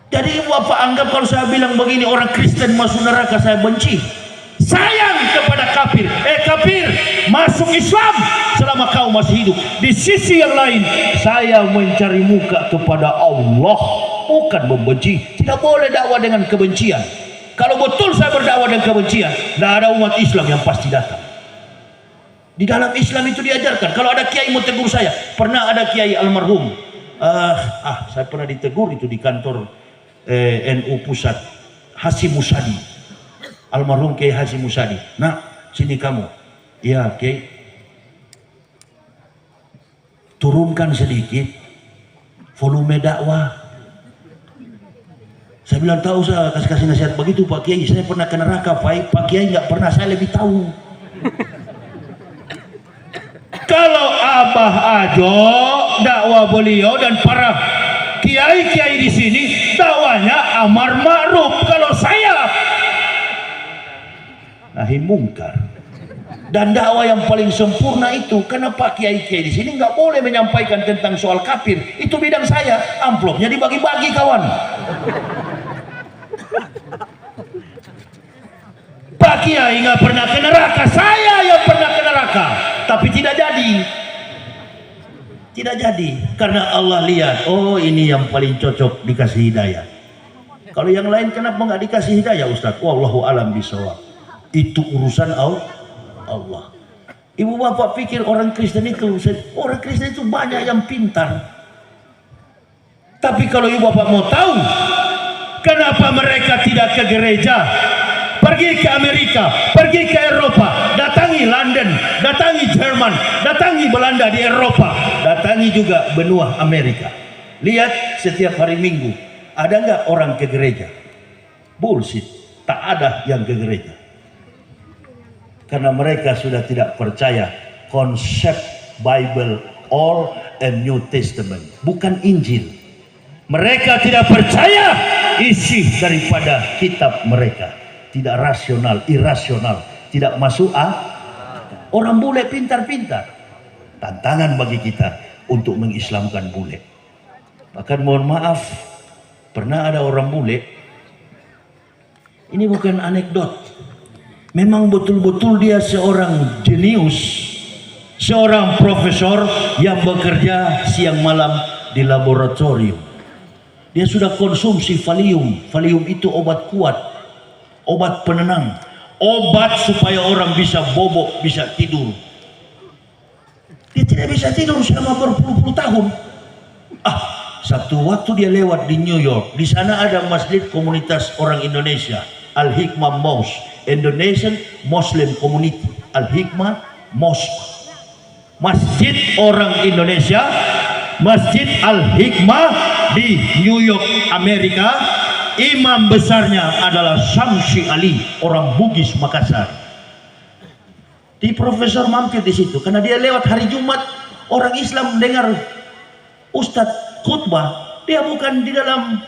Jadi Bapak anggap kalau saya bilang begini orang Kristen masuk neraka saya benci. Sayang kepada kafir. Kafir masuk Islam selama kau masih hidup. Di sisi yang lain saya mencari muka kepada Allah, bukan membenci. Tidak boleh dakwah dengan kebencian. Kalau betul saya berdakwah dengan kebencian, tidak ada umat Islam yang pasti datang. Di dalam Islam itu diajarkan. Kalau ada kiai mau tegur saya, pernah ada kiai almarhum. Saya pernah ditegur itu di kantor NU Pusat, Hasyim Musadi, almarhum Kiai Hasyim Musadi. Nah, sini kamu. Ya, Kiai. Turunkan sedikit volume dakwah. Saya bilang tahu, saya kasih nasihat begitu Pak Kiai. Saya pernah ke neraka, Pak Kiai nggak pernah, saya lebih tahu. Kalau Abah Ajo dakwah beliau dan para kiai-kiai di sini dakwanya amar ma'ruf. Kalau saya nahi mungkar. Dan dakwah yang paling sempurna itu, kenapa kiai-kiai di sini nggak boleh menyampaikan tentang soal kafir? Itu bidang saya. Amplopnya dibagi-bagi kawan. Pak Kiai nggak pernah ke neraka, saya yang pernah ke neraka, tapi tidak jadi. Tidak jadi karena Allah lihat, oh ini yang paling cocok dikasih hidayah. Kalau yang lain kenapa nggak dikasih hidayah Ustaz? Wallahu alam bisawab. Itu urusan Allah. Ibu bapak pikir orang Kristen itu banyak yang pintar. Tapi kalau ibu bapak mau tahu kenapa mereka tidak ke gereja, pergi ke Amerika, pergi ke Eropa, datangi London, datangi Jerman, datangi Belanda di Eropa, datangi juga benua Amerika. Lihat setiap hari Minggu, ada nggak orang ke gereja? Bullshit, tak ada yang ke gereja. Karena mereka sudah tidak percaya konsep Bible Old and New Testament, bukan Injil. Mereka tidak percaya isi daripada kitab mereka. Tidak rasional, irasional, tidak masuk orang bule pintar-pintar. Tantangan bagi kita untuk mengislamkan bule. Bahkan mohon maaf, pernah ada orang bule, ini bukan anekdot, memang betul-betul dia seorang jenius, seorang profesor yang bekerja siang malam di laboratorium. Dia sudah konsumsi valium. Valium itu obat kuat, obat penenang, obat supaya orang bisa bobok, bisa tidur. Dia tidak bisa tidur selama berpuluh-puluh tahun. Satu waktu dia lewat di New York, di sana ada masjid komunitas orang Indonesia, Al-Hikmah Mosque, Indonesian Muslim Community, Al-Hikmah Mosque. Masjid orang Indonesia, Masjid Al-Hikmah di New York, Amerika. Imam besarnya adalah Syamsi Ali, orang Bugis Makassar. Di profesor mampir di situ karena dia lewat hari Jumat, orang Islam dengar Ustadz khutbah, dia bukan di dalam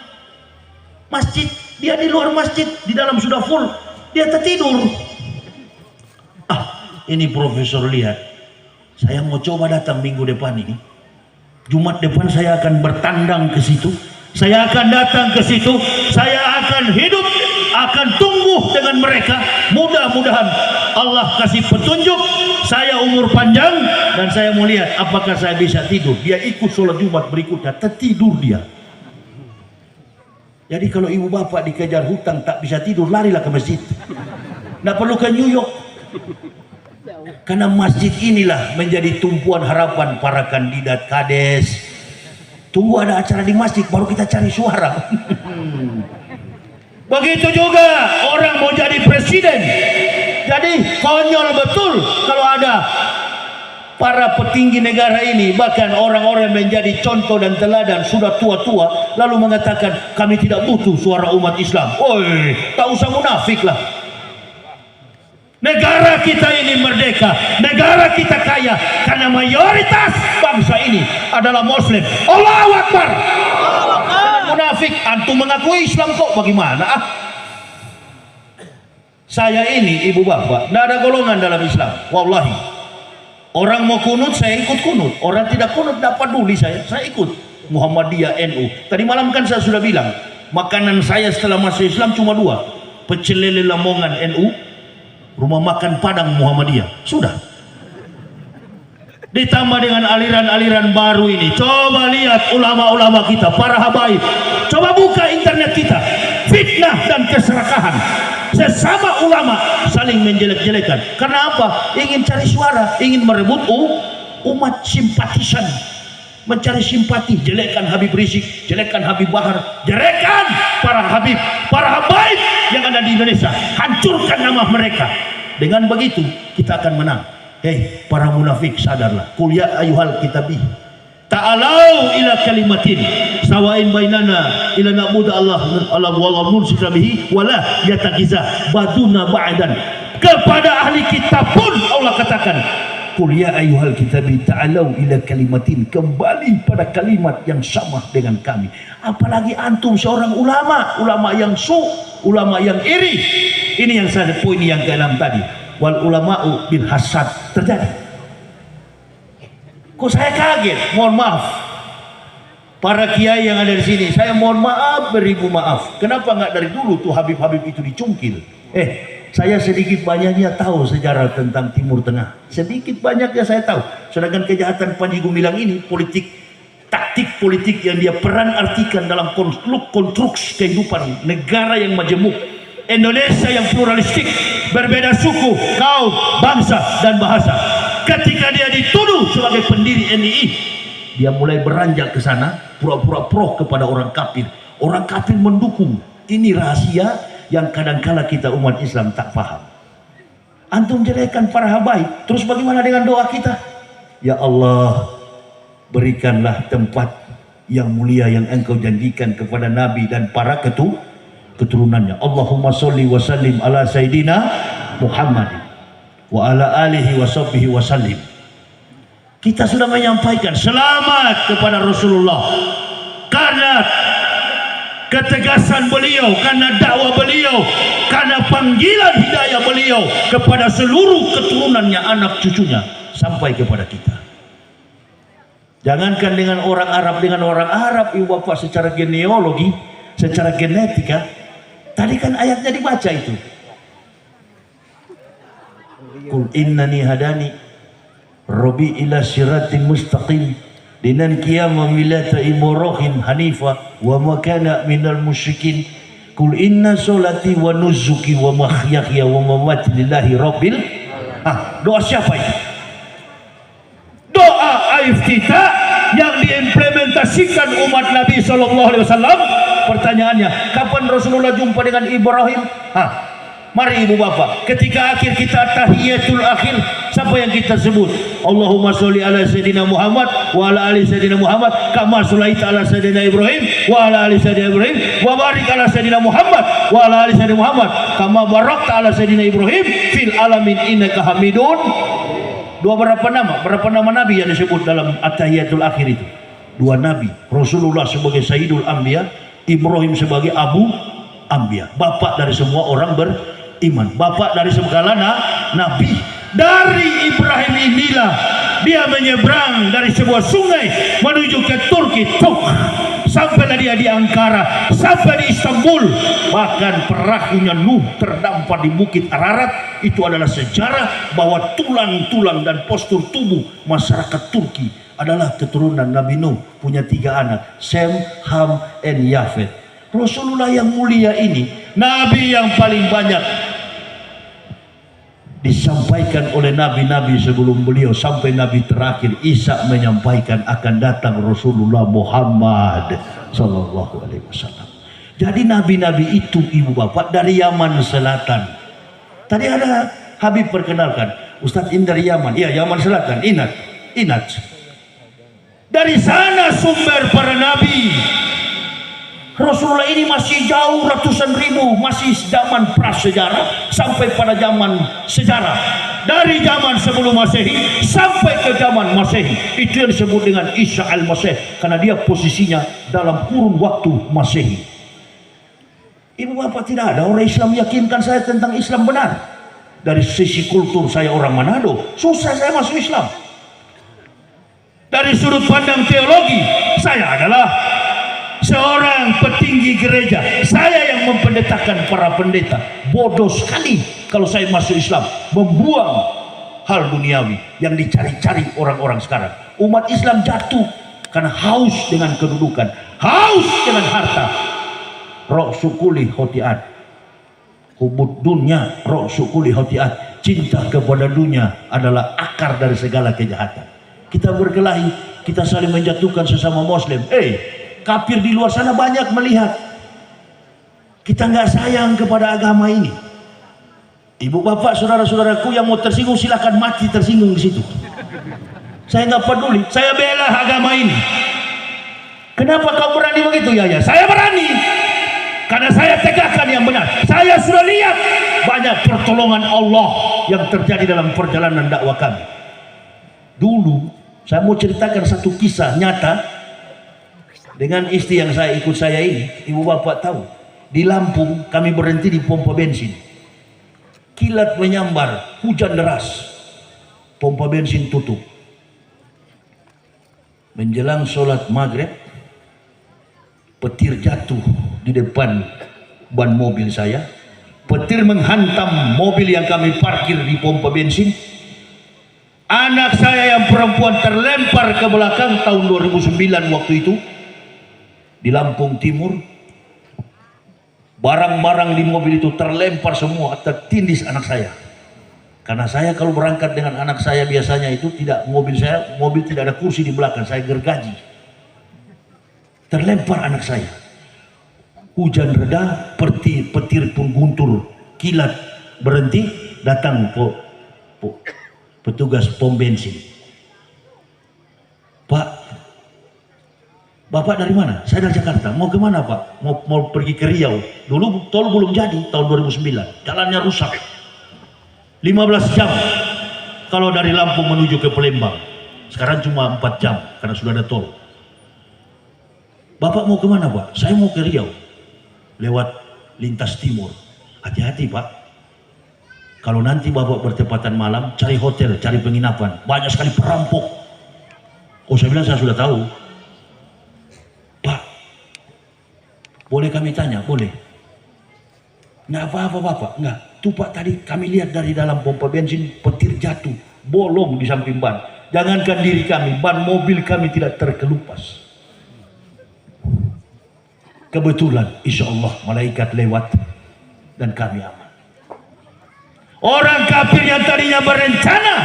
masjid, dia di luar masjid, di dalam sudah full, dia tertidur. Ini profesor lihat, saya mau coba datang minggu depan ini, Jumat depan saya akan bertandang ke situ. Saya akan datang ke situ, saya akan hidup, akan tumbuh dengan mereka. Mudah-mudahan Allah kasih petunjuk, saya umur panjang, dan saya mau lihat apakah saya bisa tidur. Dia ikut sholat Jumat berikutnya, tertidur dia. Jadi kalau ibu bapak dikejar hutang tak bisa tidur, larilah ke masjid. Nggak perlu ke New York. Karena masjid inilah menjadi tumpuan harapan para kandidat kades. Tunggu ada acara di masjid baru kita cari suara. Begitu juga orang mau jadi presiden. Jadi konyol betul kalau ada para petinggi negara ini, bahkan orang-orang menjadi contoh dan teladan sudah tua-tua lalu mengatakan kami tidak butuh suara umat Islam. Oi, tak usah munafik lah. Negara kita ini merdeka, negara kita kaya karena mayoritas bangsa ini adalah Muslim. Allahu Akbar. Munafik, antum mengakui Islam kok bagaimana? Saya ini ibu bapak, tidak ada golongan dalam Islam. Wallahi, Orang mau kunut, saya ikut kunut. Orang tidak kunut, tidak peduli saya ikut. Muhammadiyah, NU. Tadi malam kan saya sudah bilang, makanan saya setelah masuk Islam cuma 2. Pecel lele Lamongan NU, rumah makan Padang Muhammadiyah. Sudah. Ditambah dengan aliran-aliran baru ini. Coba lihat ulama-ulama kita, para habaib. Coba buka internet kita. Fitnah dan keserakahan. Sesama ulama saling menjelek-jelekan. Karena apa? Ingin cari suara, ingin merebut umat simpatisan, mencari simpati. Jelekkan Habib Rizik, jelekkan Habib Bahar, jelekkan para habib, para habaib yang ada di Indonesia. Hancurkan nama mereka. Dengan begitu kita akan menang. Hei para munafik, sadarlah. Qul ya ayyuhal kitabi ta'alau ila kalimatin sawain bainana ila na'budu Allah wa nusyrika bihi wala yatakiza baduna ba'dan. Kepada ahli kitab pun Allah katakan, qul ya ayyuhal kitabi ta'alau ila kalimatin, kembali pada kalimat yang sama dengan kami. Apalagi antum seorang ulama yang ulama yang iri. Ini yang saya poin yang ke-6 tadi. Wal ulama'u bil hasad terjadi. Kok saya kaget? Mohon maaf. Para kiai yang ada di sini, saya mohon maaf, beribu maaf. Kenapa nggak dari dulu tuh Habib-Habib itu dicungkil? Saya sedikit banyaknya tahu sejarah tentang Timur Tengah. Sedikit banyaknya saya tahu. Sedangkan kejahatan Panji Gumilang ini politik, taktik politik yang dia peran artikan dalam konstruksi kehidupan negara yang majemuk, Indonesia yang pluralistik, berbeda suku, kaum, bangsa, dan bahasa. Ketika dia dituduh sebagai pendiri NII, dia mulai beranjak ke sana, pura-pura pro kepada orang kafir. Orang kafir mendukung. Ini rahasia yang kadangkala kita umat Islam tak paham. Antum jelekkan para habaib, terus bagaimana dengan doa kita? Ya Allah, berikanlah tempat yang mulia yang engkau janjikan kepada Nabi dan para keturunannya. Allahumma sholli wa sallim ala Sayyidina Muhammad wa ala alihi wa sahbihi wa sallim. Kita sudah menyampaikan selamat kepada Rasulullah karena ketegasan beliau, karena dakwah beliau, karena panggilan hidayah beliau kepada seluruh keturunannya, anak cucunya, sampai kepada kita. Jangankan dengan orang Arab, ibu bapak, secara genealogi, secara genetika. Tadi kan ayatnya dibaca itu. Qul innani hadani Rabbi ila siratin mustaqim dinan qiyamah millata Ibrahim hanifa wa ma kana minal musyrikin. Qul inna sholati wa nusuki wa mahyaya wa mamati lillahi rabbil. Doa siapa itu? Doa iftitah yang diimplementasikan umat Nabi SAW. Pertanyaannya, kapan Rasulullah jumpa dengan Ibrahim? Mari ibu bapak, ketika akhir kita tahiyatul akhir, siapa yang kita sebut? Allahumma sholli ala Sayyidina Muhammad wa ala ali Sayyidina Muhammad kama sholaita ala Sayyidina Ibrahim wa ala ali Sayyidina Ibrahim wa barik ala Sayyidina Muhammad wa ala ali Sayyidina Muhammad kama barakta ala Sayyidina Ibrahim fil alamin innaka hamidun. Berapa nama nabi yang disebut dalam at-tahiyatul akhir itu? 2 nabi. Rasulullah sebagai Sayyidul Anbiya, Ibrahim sebagai Abu Anbiya, bapak dari semua orang beriman, bapak dari segala nabi. Dari Ibrahim inilah dia menyeberang dari sebuah sungai menuju ke Turki, sampailah dia di Ankara, sampai di Istanbul. Bahkan perahunya Nuh terdampar di Bukit Ararat. Itu adalah sejarah bahwa tulang-tulang dan postur tubuh masyarakat Turki adalah keturunan Nabi Nuh, punya 3 anak, Sem, Ham, and Yafet. Rasulullah yang mulia ini, Nabi yang paling banyak disampaikan oleh nabi-nabi sebelum beliau, sampai nabi terakhir Isa menyampaikan akan datang Rasulullah Muhammad sallallahu alaihi wasallam. Jadi nabi-nabi itu ibu bapak dari Yaman Selatan. Tadi ada Habib perkenalkan, Ustadz ini dari Yaman. Iya, Yaman Selatan, Inat. Dari sana sumber para nabi. Rasulullah ini masih jauh ratusan ribu, masih zaman prasejarah sampai pada zaman sejarah. Dari zaman sebelum Masehi sampai ke zaman Masehi. Itu yang disebut dengan Isa al-Masih, karena dia posisinya dalam kurun waktu Masehi. Ibu bapak, tidak ada orang Islam yakinkan saya tentang Islam benar. Dari sisi kultur saya orang Manado, susah saya masuk Islam. Dari sudut pandang teologi, saya adalah seorang petinggi gereja. Saya yang mempendetakan para pendeta. Bodoh sekali kalau saya masuk Islam, membuang hal duniawi yang dicari-cari orang-orang sekarang. Umat Islam jatuh karena haus dengan kedudukan, haus dengan harta. Rok sukuli hotiat, hubud dunia, rok sukuli hotiat. Cinta kepada dunia adalah akar dari segala kejahatan. Kita berkelahi, kita saling menjatuhkan sesama Muslim. Kafir di luar sana banyak melihat kita nggak sayang kepada agama ini. Ibu bapak, saudara-saudaraku yang mau tersinggung silahkan mati tersinggung di situ. Saya nggak peduli, saya bela agama ini. Kenapa kau berani begitu? Ya, saya berani karena saya tegakkan yang benar. Saya sudah lihat banyak pertolongan Allah yang terjadi dalam perjalanan dakwah kami. Dulu saya mau ceritakan satu kisah nyata dengan istri yang saya ikut saya ini. Ibu bapak tahu, di Lampung kami berhenti di pompa bensin. Kilat menyambar, hujan deras, pompa bensin tutup. Menjelang sholat maghrib, petir jatuh di depan ban mobil saya. Petir menghantam mobil yang kami parkir di pompa bensin. Anak saya yang perempuan terlempar ke belakang tahun 2009 waktu itu di Lampung Timur. Barang-barang di mobil itu terlempar semua, tertindis anak saya. Karena saya kalau berangkat dengan anak saya biasanya itu tidak, mobil tidak ada kursi di belakang, saya gergaji. Terlempar anak saya. Hujan reda, petir pun guntur, kilat berhenti, datang petugas pom bensin. Pak, Bapak dari mana? Saya dari Jakarta. Mau kemana Pak? Mau pergi ke Riau. Dulu tol belum jadi, tahun 2009. Jalannya rusak. 15 jam kalau dari Lampung menuju ke Palembang. Sekarang cuma 4 jam karena sudah ada tol. Bapak mau kemana Pak? Saya mau ke Riau. Lewat lintas timur. Hati-hati Pak. Kalau nanti Bapak bertepatan malam, cari hotel, cari penginapan. Banyak sekali perampok. Oh, saya bilang saya sudah tahu. Pak, boleh kami tanya? Boleh. Nggak apa-apa Bapak, nggak. Tuh Pak, tadi kami lihat dari dalam pompa bensin, petir jatuh, bolong di samping ban. Jangankan diri kami, ban mobil kami tidak terkelupas. Kebetulan, insya Allah malaikat lewat dan kami aman. Orang kafir yang tadinya berencana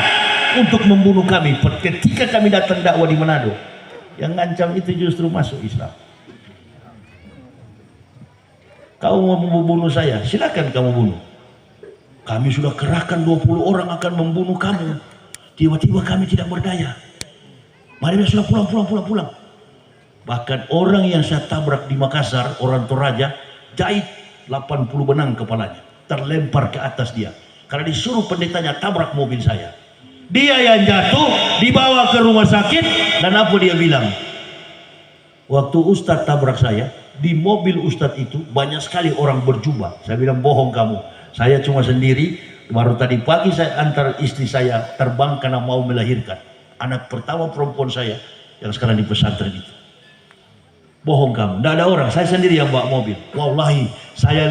untuk membunuh kami ketika kami datang dakwah di Manado, yang ngancam itu justru masuk Islam. Kau mau membunuh saya, silakan kamu bunuh. Kami sudah kerahkan 20 orang akan membunuh kamu. Tiba-tiba kami tidak berdaya. Mari sudah pulang. Bahkan orang yang saya tabrak di Makassar, orang Toraja, jahit 80 benang kepalanya, terlempar ke atas dia. Karena disuruh pendetanya tabrak mobil saya. Dia yang jatuh, dibawa ke rumah sakit, dan apa dia bilang? Waktu Ustadz tabrak saya, di mobil Ustadz itu banyak sekali orang berjubah. Saya bilang, bohong kamu. Saya cuma sendiri, baru tadi pagi saya antar istri saya terbang karena mau melahirkan. Anak pertama perempuan saya, yang sekarang di pesantren itu. Bohong kamu, tidak ada orang, saya sendiri yang bawa mobil. Wallahi, saya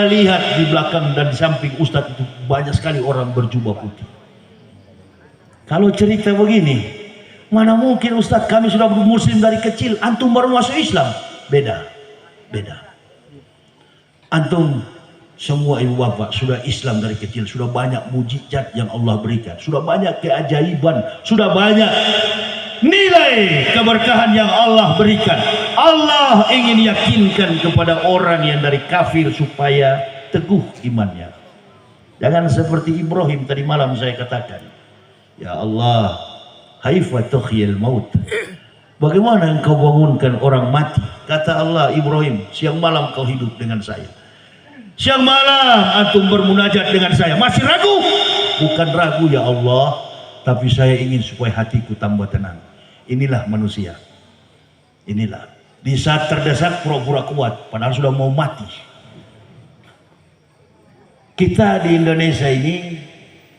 lihat di belakang dan di samping Ustadz itu banyak sekali orang berjubah putih. Kalau cerita begini, mana mungkin Ustadz kami sudah muslim dari kecil, antum baru masuk Islam. Beda. Antum semua ibu bapak sudah Islam dari kecil, sudah banyak mujizat yang Allah berikan, sudah banyak keajaiban, sudah banyak nilai keberkahan yang Allah berikan. Allah ingin yakinkan kepada orang yang dari kafir supaya teguh imannya. Jangan seperti Ibrahim tadi malam saya katakan, ya Allah, haifa tuhyil maut. Bagaimana engkau bangunkan orang mati? Kata Allah, Ibrahim, siang malam kau hidup dengan saya. Siang malam antum bermunajat dengan saya. Masih ragu? Bukan ragu ya Allah, tapi saya ingin supaya hatiku tambah tenang. Inilah manusia. Inilah. Di saat terdesak pura-pura kuat, padahal sudah mau mati. Kita di Indonesia ini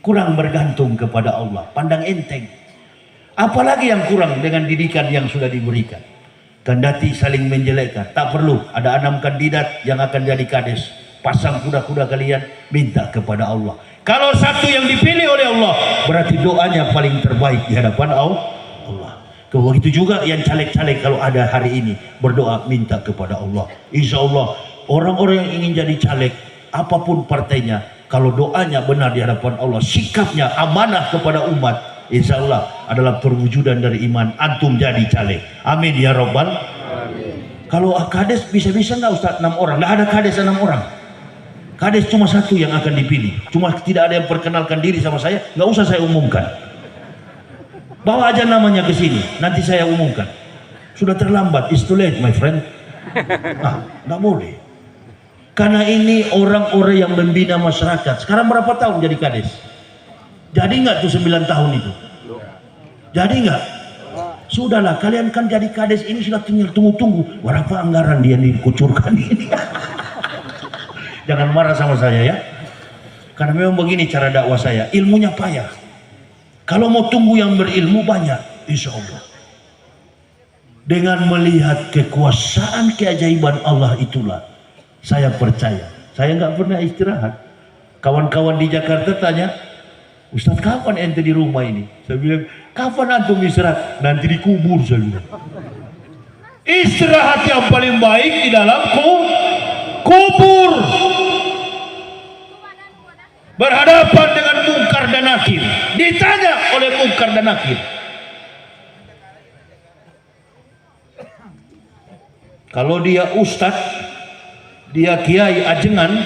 kurang bergantung kepada Allah, pandang enteng. Apalagi yang kurang dengan didikan yang sudah diberikan. Kendati saling menjelekkan, tak perlu ada 6 kandidat yang akan jadi kades. Pasang kuda-kuda kalian, minta kepada Allah. Kalau satu yang dipilih oleh Allah, berarti doanya paling terbaik di hadapan Allah. Begitu juga yang caleg-caleg kalau ada hari ini, berdoa minta kepada Allah. Insya Allah orang-orang yang ingin jadi caleg, apapun partainya, kalau doanya benar di hadapan Allah, sikapnya amanah kepada umat, insya Allah adalah perwujudan dari iman, antum jadi caleg. Amin ya Rabbal. Kalau kades bisa-bisa nggak Ustaz 6 orang? Nggak ada kades 6 orang. Kades cuma satu yang akan dipilih. Cuma tidak ada yang perkenalkan diri sama saya, nggak usah saya umumkan. Bawa aja namanya ke sini, nanti saya umumkan. Sudah terlambat, it's too late my friend. Nggak boleh. Karena ini orang-orang yang membina masyarakat. Sekarang berapa tahun jadi kades? Jadi nggak tuh 9 tahun itu? Jadi nggak? Sudahlah, kalian kan jadi kades ini sudah tinggal tunggu-tunggu. Berapa anggaran dia dikucurkan ini? Jangan marah sama saya ya. Karena memang begini cara dakwah saya. Ilmunya payah. Kalau mau tunggu yang berilmu banyak, insya Allah. Dengan melihat kekuasaan keajaiban Allah itulah, saya percaya. Saya nggak pernah istirahat. Kawan-kawan di Jakarta tanya, Ustaz kapan ente di rumah ini? Saya bilang, kapan antum istirahat? Nanti dikubur saya bilang. Istirahat yang paling baik di dalam kubur. Berhadapan dengan mungkar dan nakir. Ditanya oleh mungkar dan nakir. Kalau dia ustadz, dia kiai ajengan,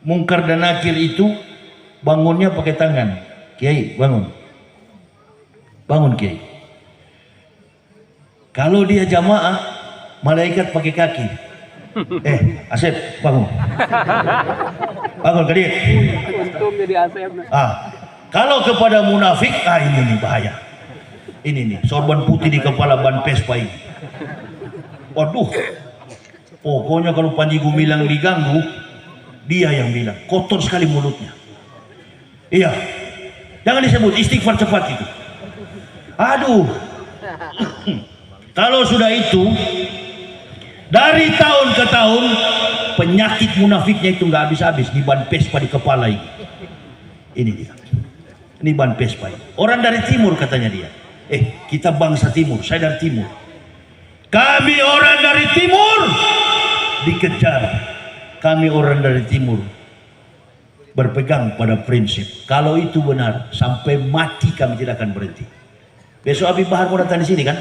mungkar dan nakir itu bangunnya pakai tangan. Kiai, bangun. Bangun kiai. Kalau dia jamaah, malaikat pakai kaki. Asep, bangun. Bangun tadi. Untung jadi Asep. Kalau kepada munafik, ini bahaya. Ini nih, sorban putih di kepala ban Vespa ini. Waduh. Pokoknya kalau Panji Gumilang diganggu, dia yang bilang, kotor sekali mulutnya. Iya. Jangan disebut istighfar cepat itu. Aduh. Kalau sudah itu, dari tahun ke tahun penyakit munafiknya itu nggak habis-habis di ban Vespa di kepala ini. Ini dia. Ini ban Vespa. Orang dari timur katanya dia. Kita bangsa timur, saya dari timur. Kami orang dari timur dikejar. Kami orang dari timur berpegang pada prinsip. Kalau itu benar, sampai mati kami tidak akan berhenti. Besok Habib Bahar mau datang di sini kan?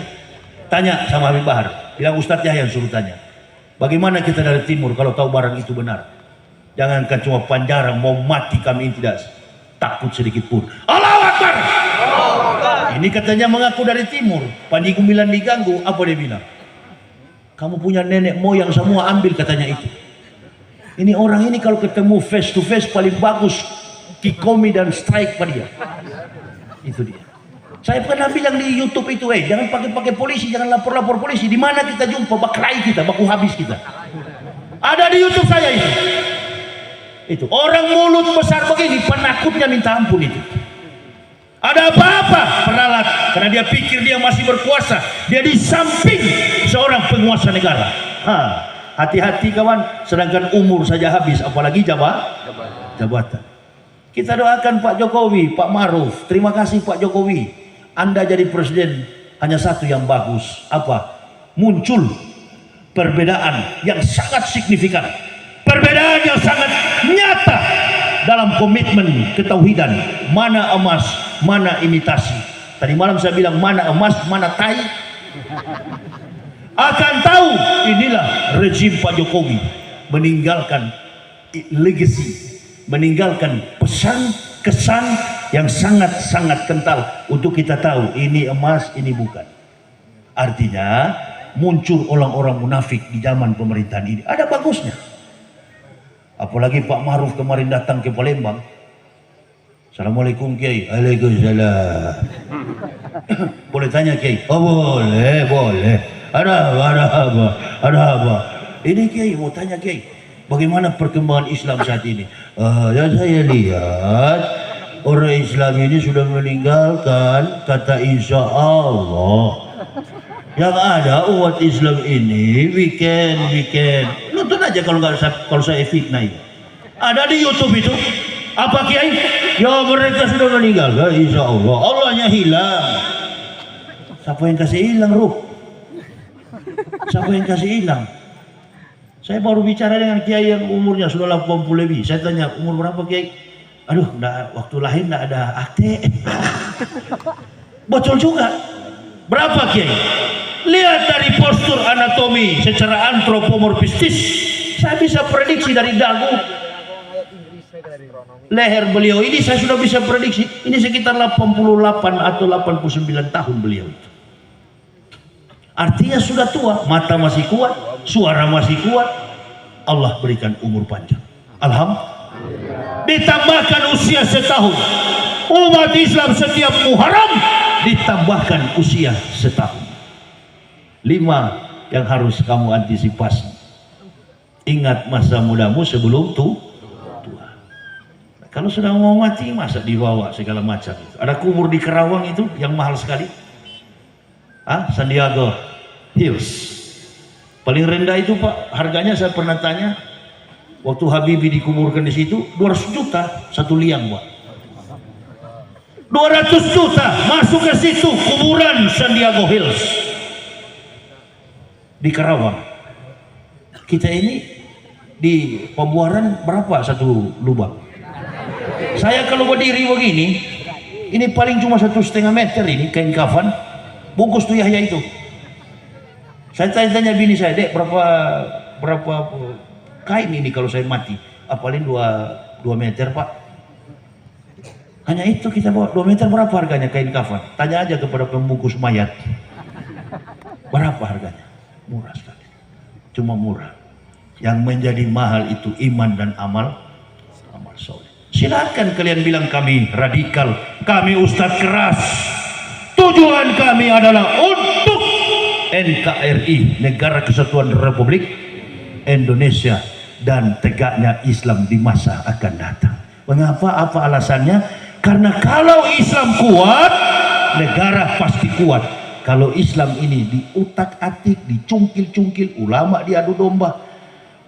Tanya sama Habib Bahar, bilang Ustadz Yahya suruh tanya. Bagaimana kita dari timur kalau tahu barang itu benar? Jangankan cuma panjara, mau mati kami ini tidak takut sedikit pun. Allahu Akbar. Ini katanya mengaku dari timur. Panji Gumilang diganggu, apa dia bilang? Kamu punya nenek moyang semua ambil katanya itu. Ini orang ini kalau ketemu face to face paling bagus kikomi dan strike pada dia. Itu dia. Saya pernah bilang di YouTube itu, jangan pakai polisi, jangan lapor polisi. Di mana kita jumpa, bakrai kita, baku habis kita. Ada di YouTube saya itu. Itu orang mulut besar begini, penakutnya minta ampun itu. Ada apa-apa peralat, karena dia pikir dia masih berkuasa. Dia di samping seorang penguasa negara. Hati-hati kawan, sedangkan umur saja habis, apalagi jabatan. Kita doakan Pak Jokowi, Pak Maruf. Terima kasih Pak Jokowi. Anda jadi presiden hanya satu yang bagus. Apa? Muncul perbedaan yang sangat signifikan. Perbedaan yang sangat nyata dalam komitmen ketauhidan. Mana emas, mana imitasi. Tadi malam saya bilang mana emas, mana tai. Akan tahu inilah rezim Pak Jokowi meninggalkan legacy, meninggalkan pesan kesan yang sangat-sangat kental untuk kita tahu ini emas, ini bukan. Artinya muncul orang-orang munafik di zaman pemerintahan ini. Ada bagusnya. Apalagi Pak Maruf kemarin datang ke Palembang. Assalamualaikum Kiai. Waalaikumsalam. Boleh tanya Kiai? Oh boleh. Ada apa? Ini Kiai mau tanya Kiai. Bagaimana perkembangan Islam saat ini? Yang saya lihat orang Islam ini sudah meninggalkan kata insya Allah. Yang ada umat Islam ini weekend. Nonton aja kalau saya fitnah itu. Ada di YouTube itu. Apa kiai? Ya mereka sudah meninggalkan insya Allah. Allahnya hilang. Siapa yang kasih hilang, Ruh? Siapa yang kasih hilang? Saya baru bicara dengan kiai yang umurnya sudah 80 lebih. Saya tanya, umur berapa kiai? Aduh, waktu lahir enggak ada akte. Bocor juga. Berapa kiai? Lihat dari postur anatomi secara antropomorfistis. Saya bisa prediksi dari dagu. Leher beliau ini saya sudah bisa prediksi. Ini sekitar 88 atau 89 tahun beliau itu. Artinya sudah tua, mata masih kuat, suara masih kuat. Allah berikan umur panjang. Alhamdulillah. Ditambahkan usia setahun. Umat Islam setiap Muharram ditambahkan usia setahun. 5 yang harus kamu antisipasi. Ingat masa mudamu sebelum tua. Kalau sudah mau mati masa dibawa segala macam itu. Ada kubur di Kerawang itu yang mahal sekali. San Diego Hills. Paling rendah itu Pak, harganya saya pernah tanya. Waktu Habibie dikuburkan di situ 200 juta satu liang Pak. 200 juta masuk ke situ kuburan San Diego Hills di Karawang. Kita ini di Pembuaran berapa satu lubang? Saya kalau berdiri begini, ini paling cuma 1,5 meter ini kain kafan, bungkus tuh Yahya itu. Saya tanya bini saya, Dek, berapa kain ini kalau saya mati? Paling 2 meter Pak. Hanya itu kita bawa 2 meter, berapa harganya kain kafan? Tanya aja kepada pembungkus mayat. Berapa harganya? Murah sekali. Cuma murah. Yang menjadi mahal itu iman dan amal soleh. Silakan kalian bilang kami radikal, kami ustadz keras. Tujuan kami adalah untuk NKRI, Negara Kesatuan Republik Indonesia, dan tegaknya Islam di masa akan datang. Mengapa? Apa alasannya? Karena kalau Islam kuat, negara pasti kuat. Kalau Islam ini diutak-atik, dicungkil-cungkil, ulama diadu domba,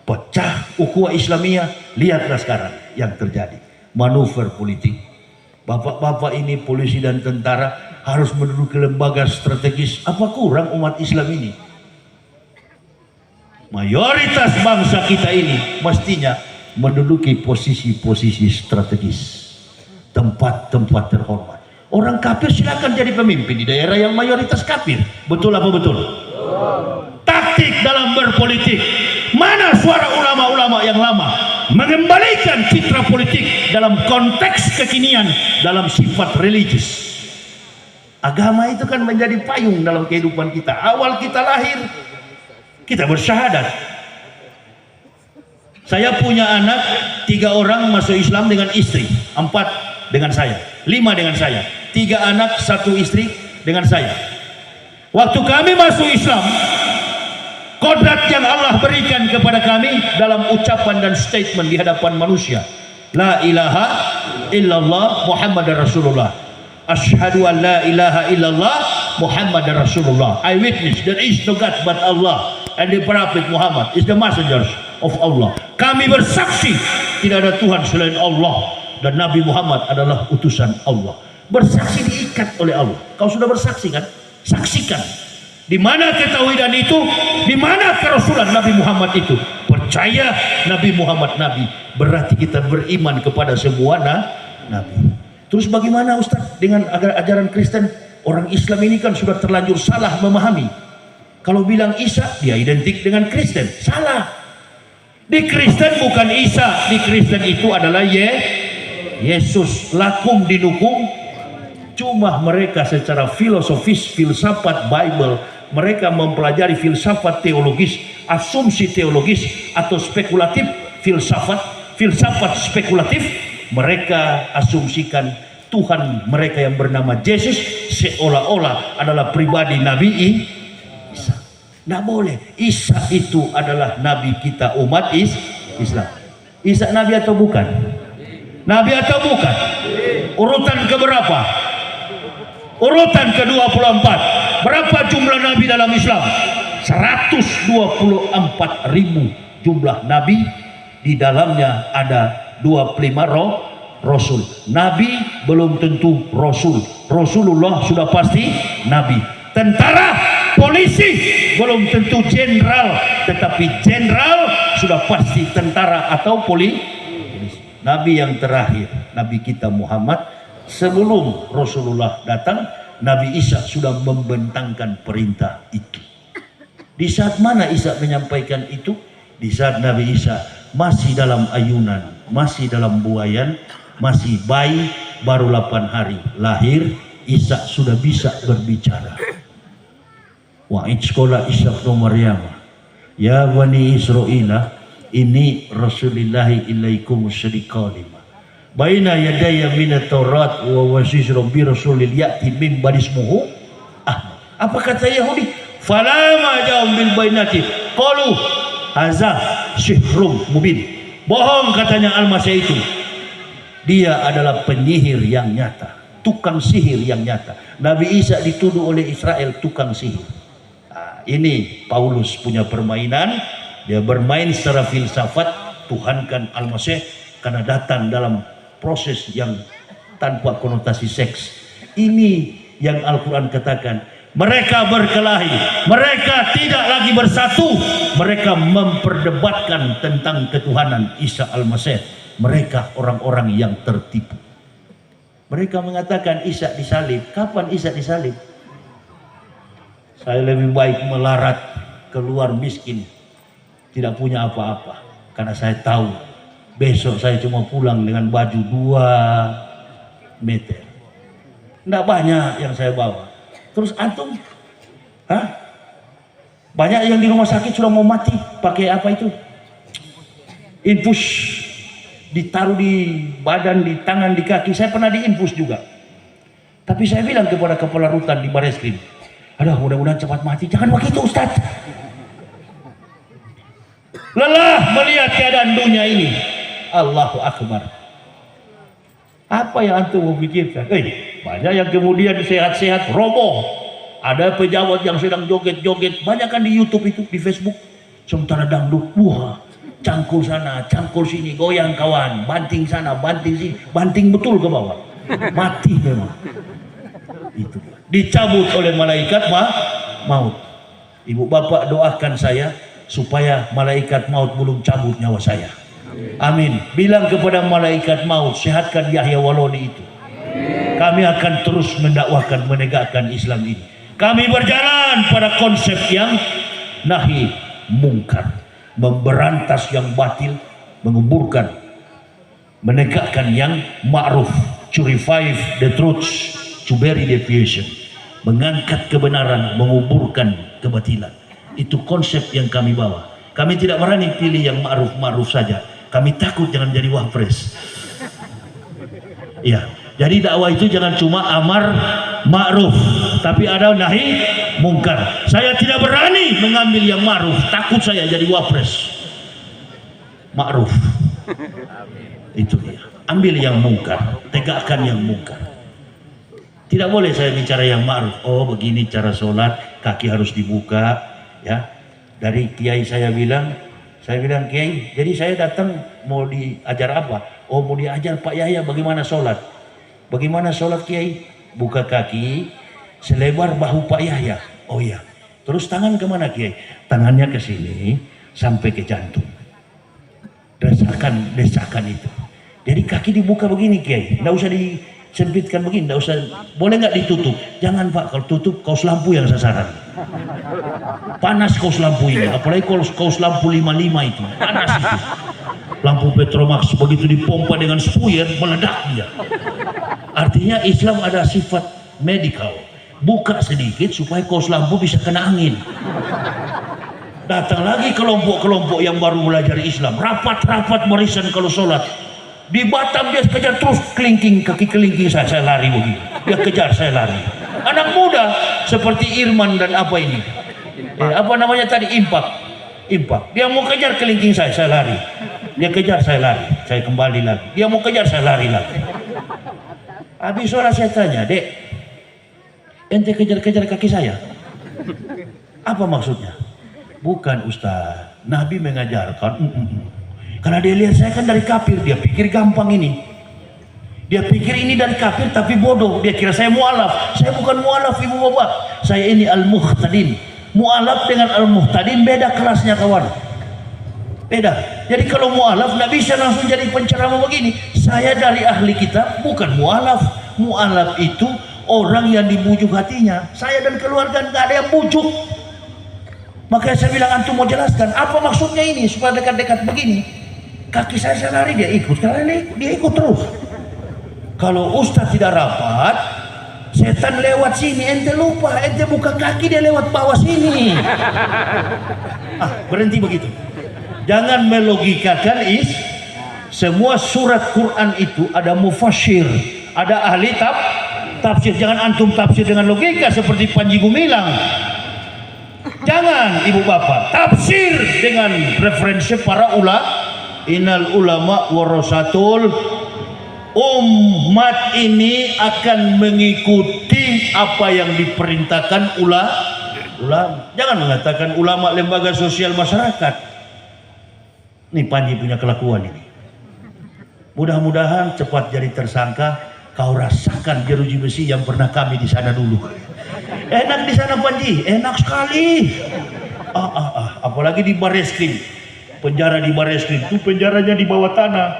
pecah ukhuwah Islamiyah. Lihatlah sekarang yang terjadi. Manuver politik. Bapak-bapak ini polisi dan tentara harus menduduki lembaga strategis. Apa kurang umat Islam ini? Mayoritas bangsa kita ini mestinya menduduki posisi-posisi strategis, tempat-tempat terhormat. Orang kafir silakan jadi pemimpin di daerah yang mayoritas kafir. Betul apa betul? Taktik dalam berpolitik. Mana suara ulama-ulama yang lama mengembalikan citra politik dalam konteks kekinian, dalam sifat religius. Agama itu kan menjadi payung dalam kehidupan kita. Awal kita lahir, kita bersyahadat. Saya punya anak 3 orang masuk Islam dengan istri, 4 dengan saya, 5 dengan saya, 3 anak 1 istri dengan saya. Waktu kami masuk Islam, kodrat yang Allah berikan kepada kami dalam ucapan dan statement di hadapan manusia, la ilaha illallah Muhammadar Rasulullah, asyhadu an la ilaha illallah Muhammadar Rasulullah, I witness there is no God but Allah and the Prophet Muhammad is the messengers of Allah. Kami bersaksi tidak ada Tuhan selain Allah dan Nabi Muhammad adalah utusan Allah. Bersaksi diikat oleh Allah. Kau sudah bersaksi kan? Saksikan. Di mana ketauhidan itu, di mana kerasulan Nabi Muhammad itu. Percaya Nabi Muhammad Nabi, berarti kita beriman kepada semua Nabi. Terus bagaimana Ustaz dengan ajaran Kristen? Orang Islam ini kan sudah terlanjur salah memahami. Kalau bilang Isa, dia identik dengan Kristen. Salah. Di Kristen bukan Isa, di Kristen itu adalah Yesus. Lakum dinukum. Cuma mereka secara filosofis, filsafat Bible, mereka mempelajari filsafat teologis, asumsi teologis atau spekulatif, filsafat spekulatif. Mereka asumsikan Tuhan mereka yang bernama Yesus seolah-olah adalah pribadi Nabi Isa. Tidak boleh. Isa itu adalah Nabi kita umat Islam. Islam. Isa nabi atau bukan? Nabi atau bukan? Urutan keberapa? Urutan ke-24. Berapa jumlah nabi dalam Islam? 124.000 jumlah nabi. Di dalamnya ada 25 rasul. Nabi belum tentu rasul. Rasulullah sudah pasti nabi. Tentara, polisi belum tentu jenderal, tetapi jenderal sudah pasti tentara atau polisi. Nabi yang terakhir, Nabi kita Muhammad, sebelum Rasulullah datang, Nabi Isa sudah membentangkan perintah itu. Di saat mana Isa menyampaikan itu? Di saat Nabi Isa masih dalam ayunan, masih dalam buayan, masih bayi, baru 8 hari lahir, Isa sudah bisa berbicara. Wa'id sekolah Isa bin Maryam, ya Bani Israila, ini Rasulillahi ilaikum syadiqalima baina yadaya minat Taurat wa wasis rabbi rasulil ya'ti min barismuhu Ahmad. Apa kata Yahudi? Falama ja'um bil bainati qalu haza syihrun mubin. Bohong katanya Al-Masih itu. Dia adalah penyihir yang nyata, tukang sihir yang nyata. Nabi Isa dituduh oleh Israel tukang sihir. Nah, ini Paulus punya permainan. Dia bermain secara filsafat, tuhankan Al-Masih karena datang dalam proses yang tanpa konotasi seks. Ini yang Al-Quran katakan. Mereka berkelahi, mereka tidak lagi bersatu, mereka memperdebatkan tentang ketuhanan Isa Al-Masih. Mereka orang-orang yang tertipu. Mereka mengatakan Isa disalib. Kapan Isa disalib? Saya lebih baik melarat keluar miskin, tidak punya apa-apa, karena saya tahu besok saya cuma pulang dengan baju 2 meter. Tidak banyak yang saya bawa. Terus antum, banyak yang di rumah sakit sudah mau mati. Pakai apa itu? Infus, ditaruh di badan, di tangan, di kaki. Saya pernah diinfus juga. Tapi saya bilang kepada kepala rutan di Bareskrim, aduh mudah-mudahan cepat mati. Jangan begitu Ustaz. Lelah melihat keadaan dunia ini. Allahu Akbar. Apa yang antum mau pikirkan? Banyak yang kemudian sehat-sehat roboh. Ada pejabat yang sedang joget-joget. Banyak kan di YouTube itu, di Facebook. Sementara dangdut, wah, cangkul sana, cangkul sini, goyang kawan, banting sana, banting sini, banting betul ke bawah. Mati memang. Itu dicabut oleh malaikat maut. Ibu bapak doakan saya supaya malaikat maut belum cabut nyawa saya. Amin. Bilang kepada malaikat maut, sehatkan Yahya Waloni itu. Kami akan terus mendakwahkan, menegakkan Islam ini. Kami berjalan pada konsep yang nahi mungkar, memberantas yang batil, menguburkan, menegakkan yang ma'ruf, to revive the truth, to bury deviation, mengangkat kebenaran, menguburkan kebatilan. Itu konsep yang kami bawa. Kami tidak berani pilih yang ma'ruf saja. Kami takut jangan jadi wapres. Ya, jadi dakwah itu jangan cuma amar ma'ruf, tapi ada nahi mungkar. Saya tidak berani mengambil yang ma'ruf, takut saya jadi wapres. Ma'ruf. Itu dia. Ambil yang mungkar, tegakkan yang mungkar. Tidak boleh saya bicara yang ma'ruf. Oh, begini cara sholat, kaki harus dibuka, ya. Dari kiai saya bilang, kiai, jadi saya datang mau diajar apa? Oh, mau diajar Pak Yahya bagaimana sholat. Bagaimana sholat kiai? Buka kaki selebar bahu Pak Yahya. Oh iya. Terus tangan kemana kiai? Tangannya ke sini sampai ke jantung. Desakan itu. Jadi kaki dibuka begini kiai. Nggak usah disempitkan begini. Nggak usah. Boleh nggak ditutup? Jangan Pak. Kalau tutup kaos lampu yang sasaran. Panas kaos lampu ini. Apalagi kalau kaos lampu 55 itu. Panas itu. Lampu Petromax begitu dipompa dengan spuyer meledak dia. Artinya Islam ada sifat medikal. Buka sedikit supaya kaos lampu bisa kena angin. Datang lagi kelompok-kelompok yang baru belajar Islam. Rapat-rapat barisan kalau sholat. Di Batam dia kejar terus kaki kelingking saya lari begitu. Dia kejar saya lari. Anak muda seperti Irman dan apa ini? Apa namanya tadi? Impak. Dia mau kejar kelingking saya lari. Dia kejar, saya lari, saya kembali lagi. Dia mau kejar, saya lari lagi. Habis suara saya tanya, "Dek, ente kejar-kejar kaki saya? Apa maksudnya?" "Bukan Ustaz, Nabi mengajarkan." Karena dia lihat saya kan dari kafir, dia pikir gampang ini. Dia pikir ini dari kafir tapi bodoh. Dia kira saya mu'alaf. Saya bukan mu'alaf, ibu bapak. Saya ini al-muhtadin. Mu'alaf dengan al-muhtadin beda kelasnya, kawan. Beda. Jadi kalau mu'alaf nggak bisa langsung jadi penceramah begini. Saya dari ahli kitab, bukan mu'alaf. Mu'alaf itu orang yang dibujuk hatinya. Saya dan keluarga nggak ada yang bujuk. Makanya saya bilang, antum mau jelaskan apa maksudnya ini supaya dekat-dekat begini. Kaki saya lari, dia ikut. Karena dia ikut terus. Kalau ustaz tidak rapat, setan lewat sini, ente lupa, ente buka kaki, dia lewat bawah sini. Berhenti begitu. Jangan melogikakan semua surat Quran itu ada mufassir, ada ahli tafsir. Jangan antum tafsir dengan logika seperti Panji Gumilang. Jangan ibu bapak, tafsir dengan referensi para ulama. Innal ulama warasatul, umat ini akan mengikuti apa yang diperintahkan ulama. Jangan mengatakan ulama lembaga sosial masyarakat. Ini Panji punya kelakuan ini. Mudah-mudahan cepat jadi tersangka. Kau rasakan jeruji besi yang pernah kami di sana dulu. Enak di sana Panji, enak sekali. Apalagi di Bareskrim. Penjara di Bareskrim itu penjaranya di bawah tanah.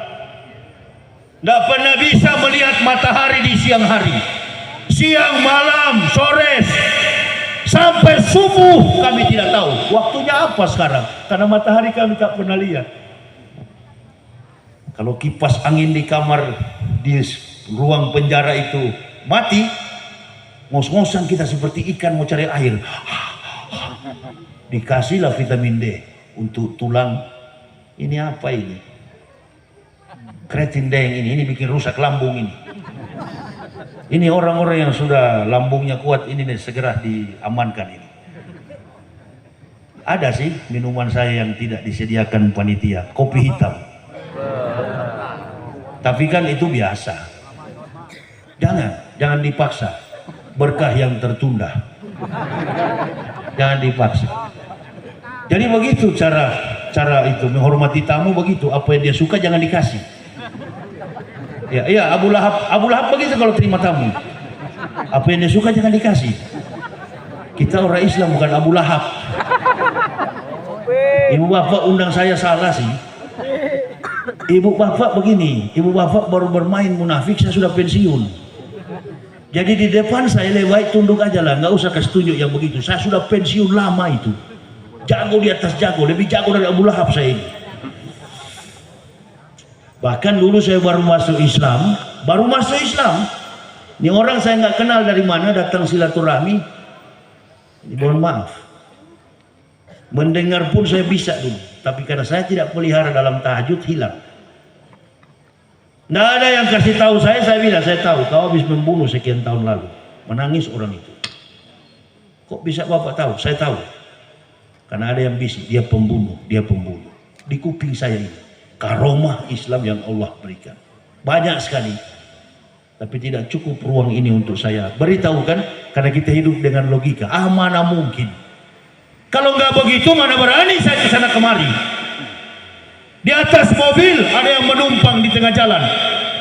Nggak pernah bisa melihat matahari di siang hari. Siang, malam, sore, sampai subuh kami tidak tahu waktunya apa sekarang. Karena matahari kami tak pernah lihat. Kalau kipas angin di kamar di ruang penjara itu mati, ngos-ngosan kita seperti ikan mau cari air. Dikasihlah vitamin D untuk tulang. Ini apa ini? Kreatin deng ini bikin rusak lambung ini. Ini orang-orang yang sudah lambungnya kuat ini nih, segera diamankan ini. Ada sih minuman saya yang tidak disediakan panitia, kopi hitam. Tapi kan itu biasa. Jangan dipaksa. Berkah yang tertunda. Jangan dipaksa. Jadi begitu cara itu menghormati tamu begitu. Apa yang dia suka jangan dikasih. Ya, Abu Lahab begitu kalau terima tamu. Apa yang dia suka jangan dikasih. Kita orang Islam bukan Abu Lahab. Ibu bapak undang saya salah sih. Ibu bapak begini, ibu bapak baru bermain munafik, saya sudah pensiun. Jadi di depan saya lewat tunduk aja lah, nggak usah kasih tunjuk yang begitu. Saya sudah pensiun lama itu. Jago di atas jago, lebih jago dari Abu Lahab saya ini. Bahkan dulu saya baru masuk Islam. Ini orang saya nggak kenal dari mana datang silaturahmi. Mohon maaf. Mendengar pun saya bisa dulu, tapi karena saya tidak pelihara dalam tahajud hilang. Nggak ada yang kasih tahu saya bilang saya tahu. Kau habis membunuh sekian tahun lalu. Menangis orang itu. Kok bisa bapak tahu? Saya tahu. Karena ada yang bisik, dia pembunuh. Di kuping saya ini, karomah Islam yang Allah berikan. Banyak sekali. Tapi tidak cukup ruang ini untuk saya beritahukan, karena kita hidup dengan logika. Mana mungkin. Kalau nggak begitu, mana berani saya ke sana kemari. Di atas mobil, ada yang menumpang di tengah jalan.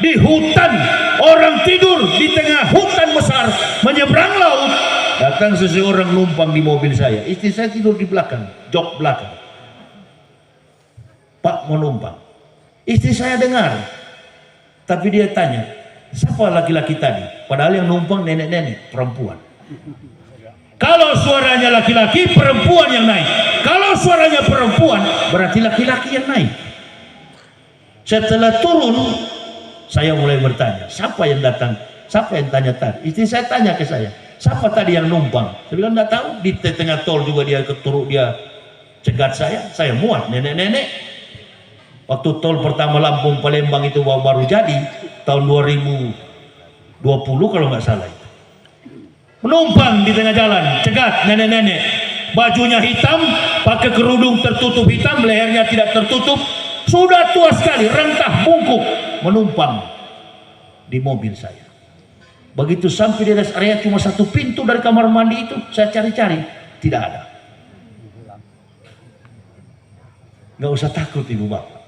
Di hutan, orang tidur di tengah hutan besar, menyeberang laut. Datang seseorang numpang di mobil saya. Istri saya tidur di belakang, jok belakang. Pak mau numpang. Istri saya dengar. Tapi dia tanya, siapa laki-laki tadi? Padahal yang numpang nenek-nenek, perempuan. Kalau suaranya laki-laki, perempuan yang naik. Kalau suaranya perempuan, berarti laki-laki yang naik. Setelah turun, saya mulai bertanya, siapa yang datang? Siapa yang tanya tadi? Istri saya tanya ke saya, siapa tadi yang numpang? Saya bilang nggak tahu. Di tengah tol juga dia keturuk, dia cegat saya muat, nenek-nenek. Waktu tol pertama Lampung Palembang itu baru jadi, tahun 2020 kalau nggak salah. Menumpang di tengah jalan, cegat nenek-nenek. Bajunya hitam, pakai kerudung tertutup hitam, lehernya tidak tertutup, sudah tua sekali, rentah bungkuk, menumpang di mobil saya. Begitu sampai di rest area, cuma satu pintu dari kamar mandi itu, saya cari-cari, tidak ada. Nggak usah takut ibu bapak,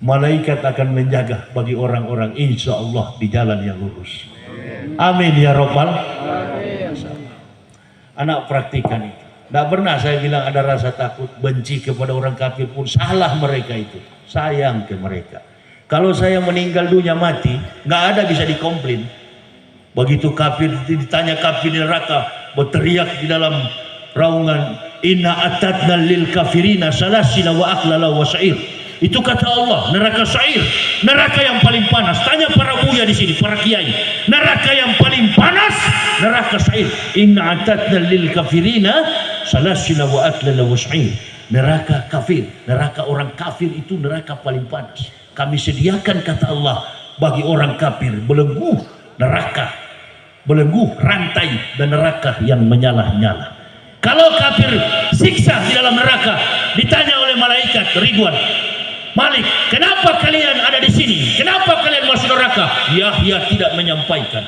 malaikat akan menjaga bagi orang-orang insya Allah di jalan yang lurus. Amin ya robbal. Anak praktikan itu. Tidak pernah saya bilang ada rasa takut, benci kepada orang kafir pun salah mereka itu. Sayang ke mereka. Kalau saya meninggal dunia mati, nggak ada bisa dikomplain. Begitu kafir ditanya kafir di neraka, berteriak di dalam raungan, inna atadna lil kafirina salasina wa aklala wa sa'ir. Itu kata Allah, neraka sa'ir, neraka yang paling panas. Tanya para buya di sini, para kiai, neraka yang paling panas, neraka sa'ir. Inna atadna lil kafirina salasina wa aklala wa sa'ir. Neraka kafir, neraka orang kafir itu neraka paling panas. Kami sediakan kata Allah bagi orang kafir belenggu neraka, belenggu rantai dan neraka yang menyala-nyala. Kalau kafir siksa di dalam neraka, ditanya oleh malaikat Ridwan, Malik, kenapa kalian ada di sini? Kenapa kalian masuk neraka? Yahya tidak menyampaikan.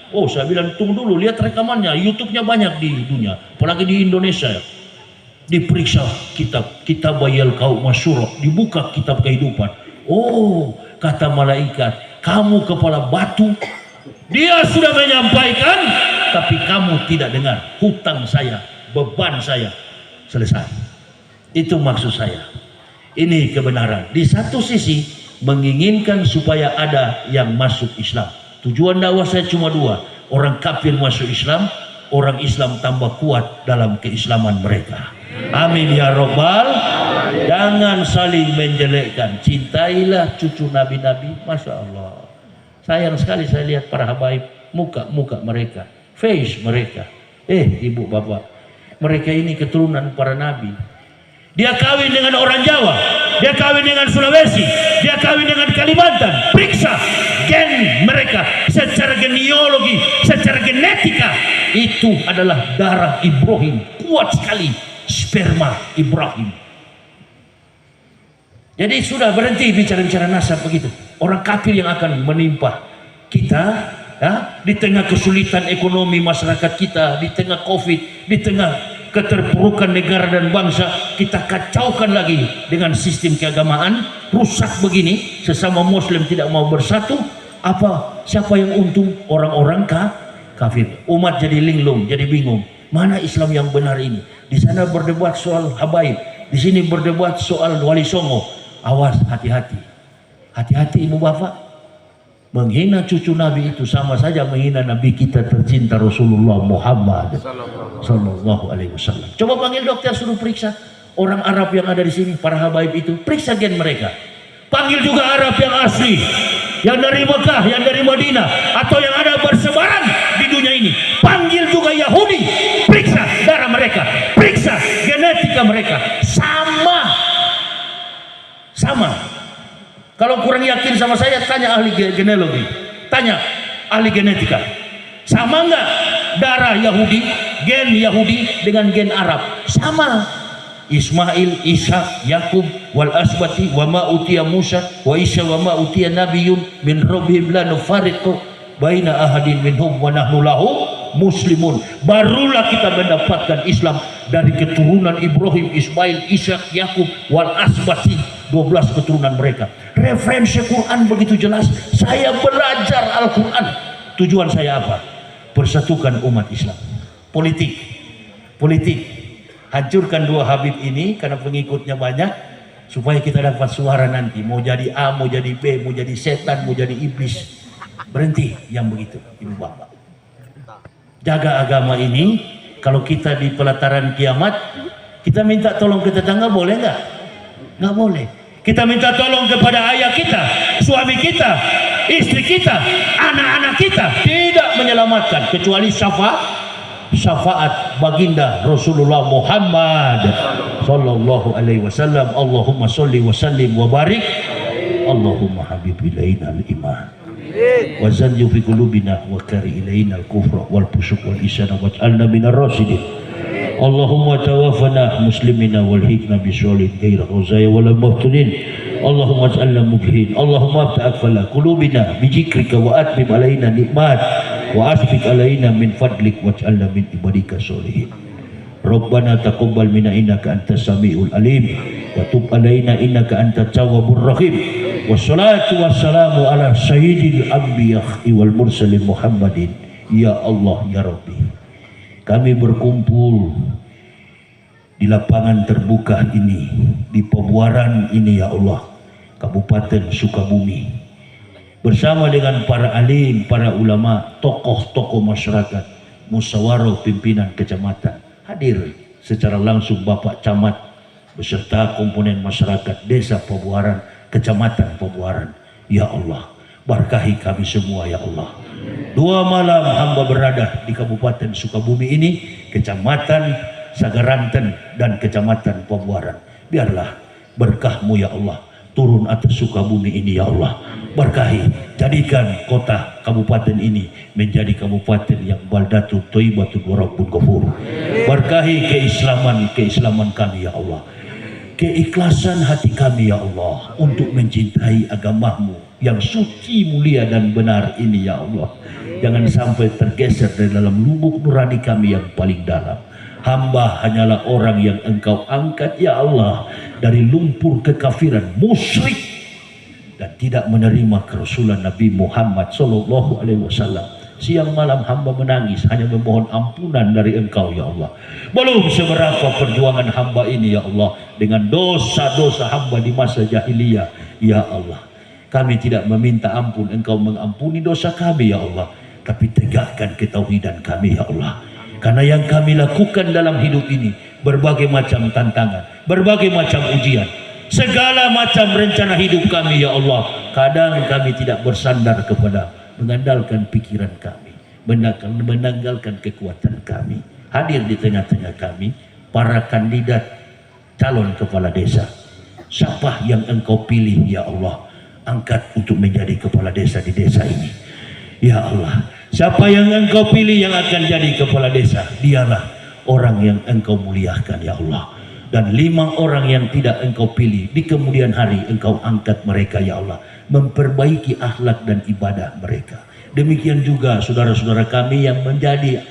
Oh, saya bilang tunggu dulu, lihat rekamannya, YouTube-nya banyak di dunia, apalagi di Indonesia. Diperiksa kitab Bayal Kaum Masyurah, dibuka kitab kehidupan. Oh, kata malaikat, kamu kepala batu. Dia sudah menyampaikan, tapi kamu tidak dengar. Hutang saya, beban saya selesai. Itu maksud saya. Ini kebenaran. Di satu sisi menginginkan supaya ada yang masuk Islam. Tujuan dakwah saya cuma dua. Orang kafir masuk Islam, orang Islam tambah kuat dalam keislaman mereka. Amin ya robbal. Jangan saling menjelekkan. Cintailah cucu nabi-nabi. Masya Allah. Sayang sekali saya lihat para habaib, muka-muka mereka, face mereka. Ibu bapak, mereka ini keturunan para nabi. Dia kawin dengan orang Jawa, dia kawin dengan Sulawesi, dia kawin dengan Kalimantan. Periksa gen mereka secara genealogi, secara genetika. Itu adalah darah Ibrahim, kuat sekali sperma Ibrahim. Jadi sudah berhenti bicara-bicara nasab begitu. Orang kafir yang akan menimpa kita ya, di tengah kesulitan ekonomi masyarakat kita, di tengah COVID, di tengah keterpurukan negara dan bangsa, kita kacaukan lagi dengan sistem keagamaan rusak begini, sesama muslim tidak mau bersatu. Siapa yang untung? Orang-orang kafir. Umat jadi linglung, jadi bingung. Mana Islam yang benar ini? Di sana berdebat soal habaib, di sini berdebat soal Wali Songo. Awas, hati-hati. Hati-hati ibu bapak. Menghina cucu Nabi itu sama saja menghina Nabi kita tercinta Rasulullah Muhammad Sallallahu Alaihi Wasallam. Coba panggil dokter, suruh periksa orang Arab yang ada di sini, para habaib itu, periksa gen mereka. Panggil juga Arab yang asli, yang dari Mekah, yang dari Madinah, atau yang ada bersebaran di dunia ini. Panggil juga Yahudi, periksa darah mereka, periksa genetika mereka. Sama. Kalau kurang yakin sama saya, tanya ahli genealogi, tanya ahli genetika. Sama enggak darah Yahudi, gen Yahudi dengan gen Arab? Sama. Ismail, Ishak, Yakub, wal asbati, wa ma utiya Musa, wa Isa wa ma utiya nabiyun min rabbihim la nufariqu baina ahadin minhum wa nahnu lahu muslimun. Barulah kita mendapatkan Islam dari keturunan Ibrahim, Ismail, Ishak, Yakub, wal asbati. 12 keturunan mereka. Referensi Quran begitu jelas. Saya belajar Al-Quran. Tujuan saya apa? Persatukan umat Islam. Politik. Hancurkan dua Habib ini karena pengikutnya banyak, supaya kita dapat suara nanti. Mau jadi A, mau jadi B, mau jadi setan, mau jadi iblis. Berhenti yang begitu, ibu bapak. Jaga agama ini. Kalau kita di pelataran kiamat, kita minta tolong ke tetangga, boleh nggak? Nggak boleh. Kita minta tolong kepada ayah kita, suami kita, istri kita, anak-anak kita, tidak menyelamatkan kecuali syafaat baginda Rasulullah Muhammad Sallallahu Alaihi Wasallam. Allahumma sholli wa sallim wa barik. Allahumma habib ilaina al-iman wa zanyu fi qulubina wa kari ilaina al-kufra wal fusuq wal isyan waj'alna minar rasyidin. Allahumma tawaffana muslimina wal hikna bi sholih ghairi khuzaya wal muhtadin اللهم اجعلنا مفلحين اللهم افتح أقفال قلوبنا بذكرك وأتمم علينا نعمات وأسبق علينا من فضلك واجعلنا من عبادك الصالحين ربنا تقبل منا إنك أنت السميع العليم وتب علينا إنك أنت التواب الرحيم والصلاة والسلام على سيد الأنبياء والمرسلين محمد ya Allah ya Rabbi. Kami berkumpul di lapangan terbuka ini, di Pabuaran ini ya Allah, Kabupaten Sukabumi, bersama dengan para alim, para ulama, tokoh-tokoh masyarakat, musyawarah pimpinan kecamatan, hadir secara langsung Bapak Camat beserta komponen masyarakat Desa Pabuaran, Kecamatan Pabuaran. Ya Allah, berkahi kami semua ya Allah. 2 malam hamba berada di Kabupaten Sukabumi ini, Kecamatan Sagaranten dan Kecamatan Pabuaran. Biarlah berkah-Mu ya Allah turun atas Sukabumi ini ya Allah. Berkahi, jadikan kota kabupaten ini menjadi kabupaten yang baldatun thayyibatun wa rabbun ghafur. Berkahi keislaman kami ya Allah. Keikhlasan hati kami ya Allah untuk mencintai agama-Mu yang suci, mulia dan benar ini ya Allah. Jangan sampai tergeser dari dalam lubuk nurani kami yang paling dalam. Hamba hanyalah orang yang Engkau angkat ya Allah dari lumpur kekafiran, musyrik dan tidak menerima kerasulan Nabi Muhammad sallallahu alaihi wasallam. Siang malam hamba menangis hanya memohon ampunan dari Engkau ya Allah. Belum seberapa perjuangan hamba ini ya Allah dengan dosa-dosa hamba di masa jahiliyah ya Allah. Kami tidak meminta ampun, Engkau mengampuni dosa kami ya Allah, tapi tegakkan ketauhidan kami ya Allah. Karena yang kami lakukan dalam hidup ini berbagai macam tantangan, berbagai macam ujian, segala macam rencana hidup kami ya Allah. Kadang kami tidak bersandar kepada mengandalkan pikiran kami, menanggalkan kekuatan kami. Hadir di tengah-tengah kami para kandidat calon kepala desa. Siapa yang Engkau pilih ya Allah, angkat untuk menjadi kepala desa di desa ini ya Allah. Siapa yang Engkau pilih yang akan jadi kepala desa, dialah orang yang Engkau muliakan ya Allah. Dan 5 orang yang tidak Engkau pilih, di kemudian hari Engkau angkat mereka ya Allah, memperbaiki akhlak dan ibadah mereka. Demikian juga saudara-saudara kami yang menjadi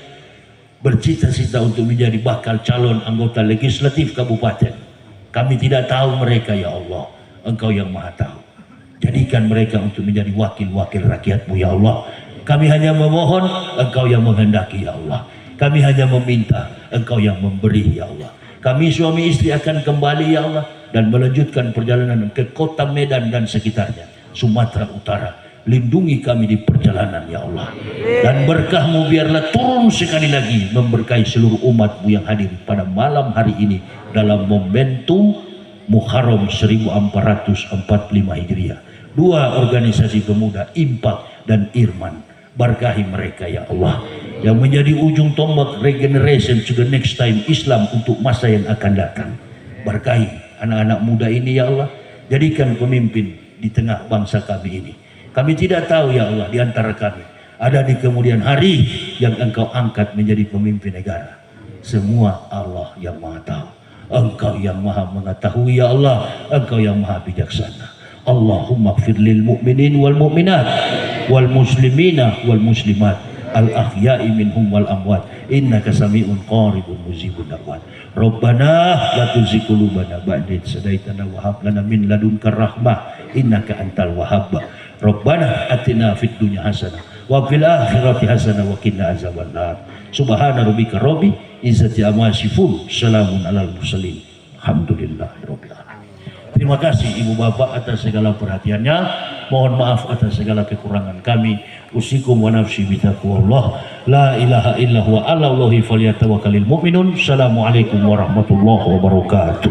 bercita-cita untuk menjadi bakal calon anggota legislatif kabupaten. Kami tidak tahu mereka ya Allah, Engkau yang maha tahu. Jadikan mereka untuk menjadi wakil-wakil rakyat-Mu ya Allah. Kami hanya memohon, Engkau yang menghendaki ya Allah. Kami hanya meminta, Engkau yang memberi ya Allah. Kami suami istri akan kembali ya Allah dan melanjutkan perjalanan ke kota Medan dan sekitarnya, Sumatera Utara. Lindungi kami di perjalanan ya Allah. Dan berkah-Mu biarlah turun sekali lagi memberkahi seluruh umat-Mu yang hadir pada malam hari ini dalam momentum Muharram 1445 Hijriah. 2 organisasi pemuda, Impak dan Irman. Berkahi mereka ya Allah, yang menjadi ujung tombak regeneration to the next time Islam untuk masa yang akan datang. Berkahi anak-anak muda ini ya Allah, jadikan pemimpin di tengah bangsa kami ini. Kami tidak tahu ya Allah, di antara kami ada di kemudian hari yang Engkau angkat menjadi pemimpin negara. Semua Allah yang maha tahu, Engkau yang maha mengetahui ya Allah, Engkau yang maha bijaksana. Allahumma gfir lil mu'minin wal mu'minat wal muslimina wal muslimat al ahya'i minhum wal amwat innaka sami'un qaribun mujibud da'wat. Rabbana la tuzigh qulubana ba'da idh hadaitana wa hab lana min ladunka rahmah innaka antal wahhab. Rabbana atina fid dunya hasanah wa fil akhirati hasanah wa qina azabannar. Subhana rabbika rabbil izzati amma yasifun, salamun alal mursalin, alhamdulillahirabbil alamin. Terima kasih Ibu Bapak atas segala perhatiannya. Mohon maaf atas segala kekurangan kami. Usikum wa nafsi bitaqwallah. La ilaha illa huwa 'alallahi falyatawakkalul mu'minun. Assalamualaikum warahmatullahi wabarakatuh.